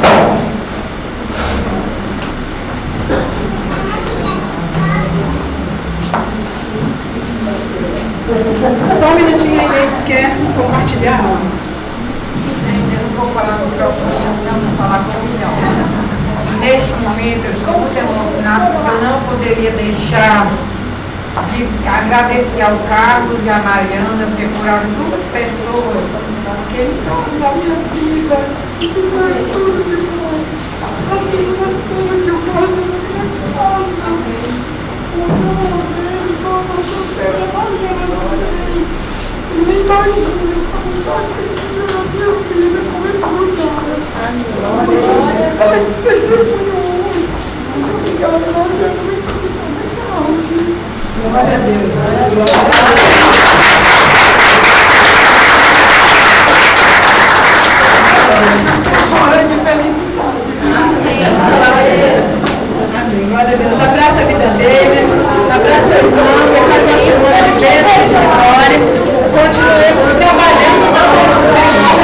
Só um minutinho, a Inês quer compartilhar algo. Eu não vou falar sobre a opinião, não, vou falar com a opinião. Neste momento, eu estou muito emocionada porque eu não poderia deixar de agradecer ao Carlos e à Mariana, porque foram 2 pessoas que estão na minha vida e fizeram tudo de bom. Assim, umas coisas que eu faço na minha casa. O nome dele, como eu tenho a Mariana, e nem imagino como está precisando da minha vida, como é frutada. Ela se testemunhou hoje. Muito obrigada, Mariana, muito obrigada. Glória a Deus. Chora de felicidade. Amém. Glória a Deus. Abraça a vida deles. Abraça o irmão. Que faz uma semana de bênção e de glória. Continuemos trabalhando na obra do Senhor.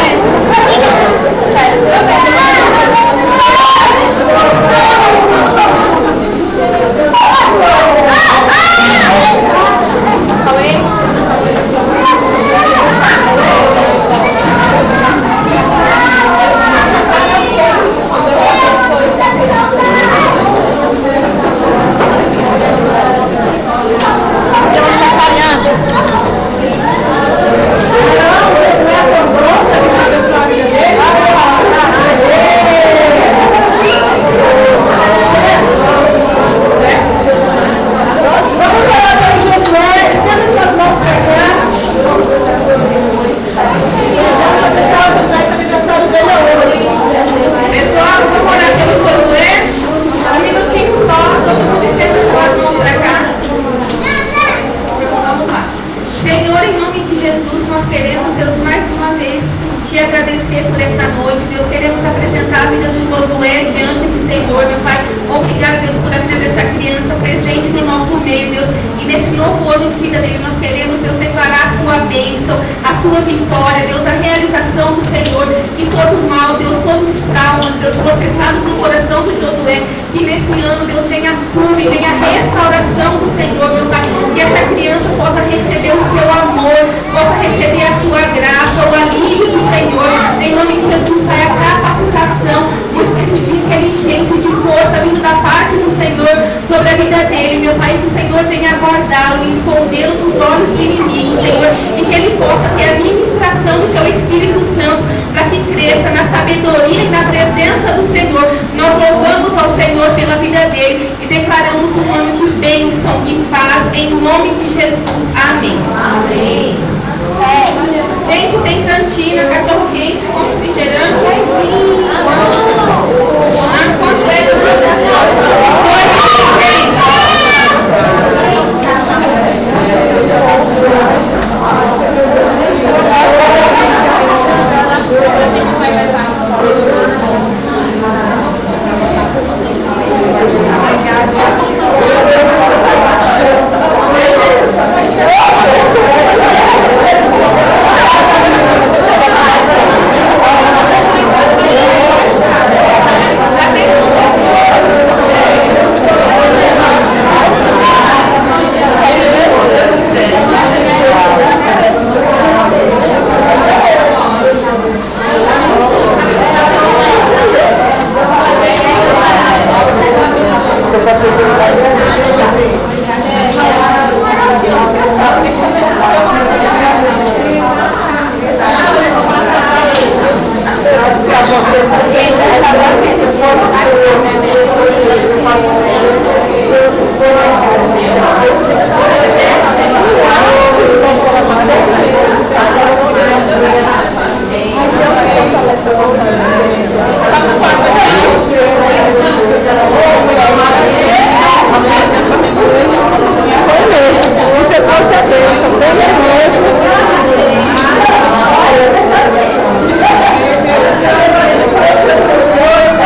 Gente, tem cantina,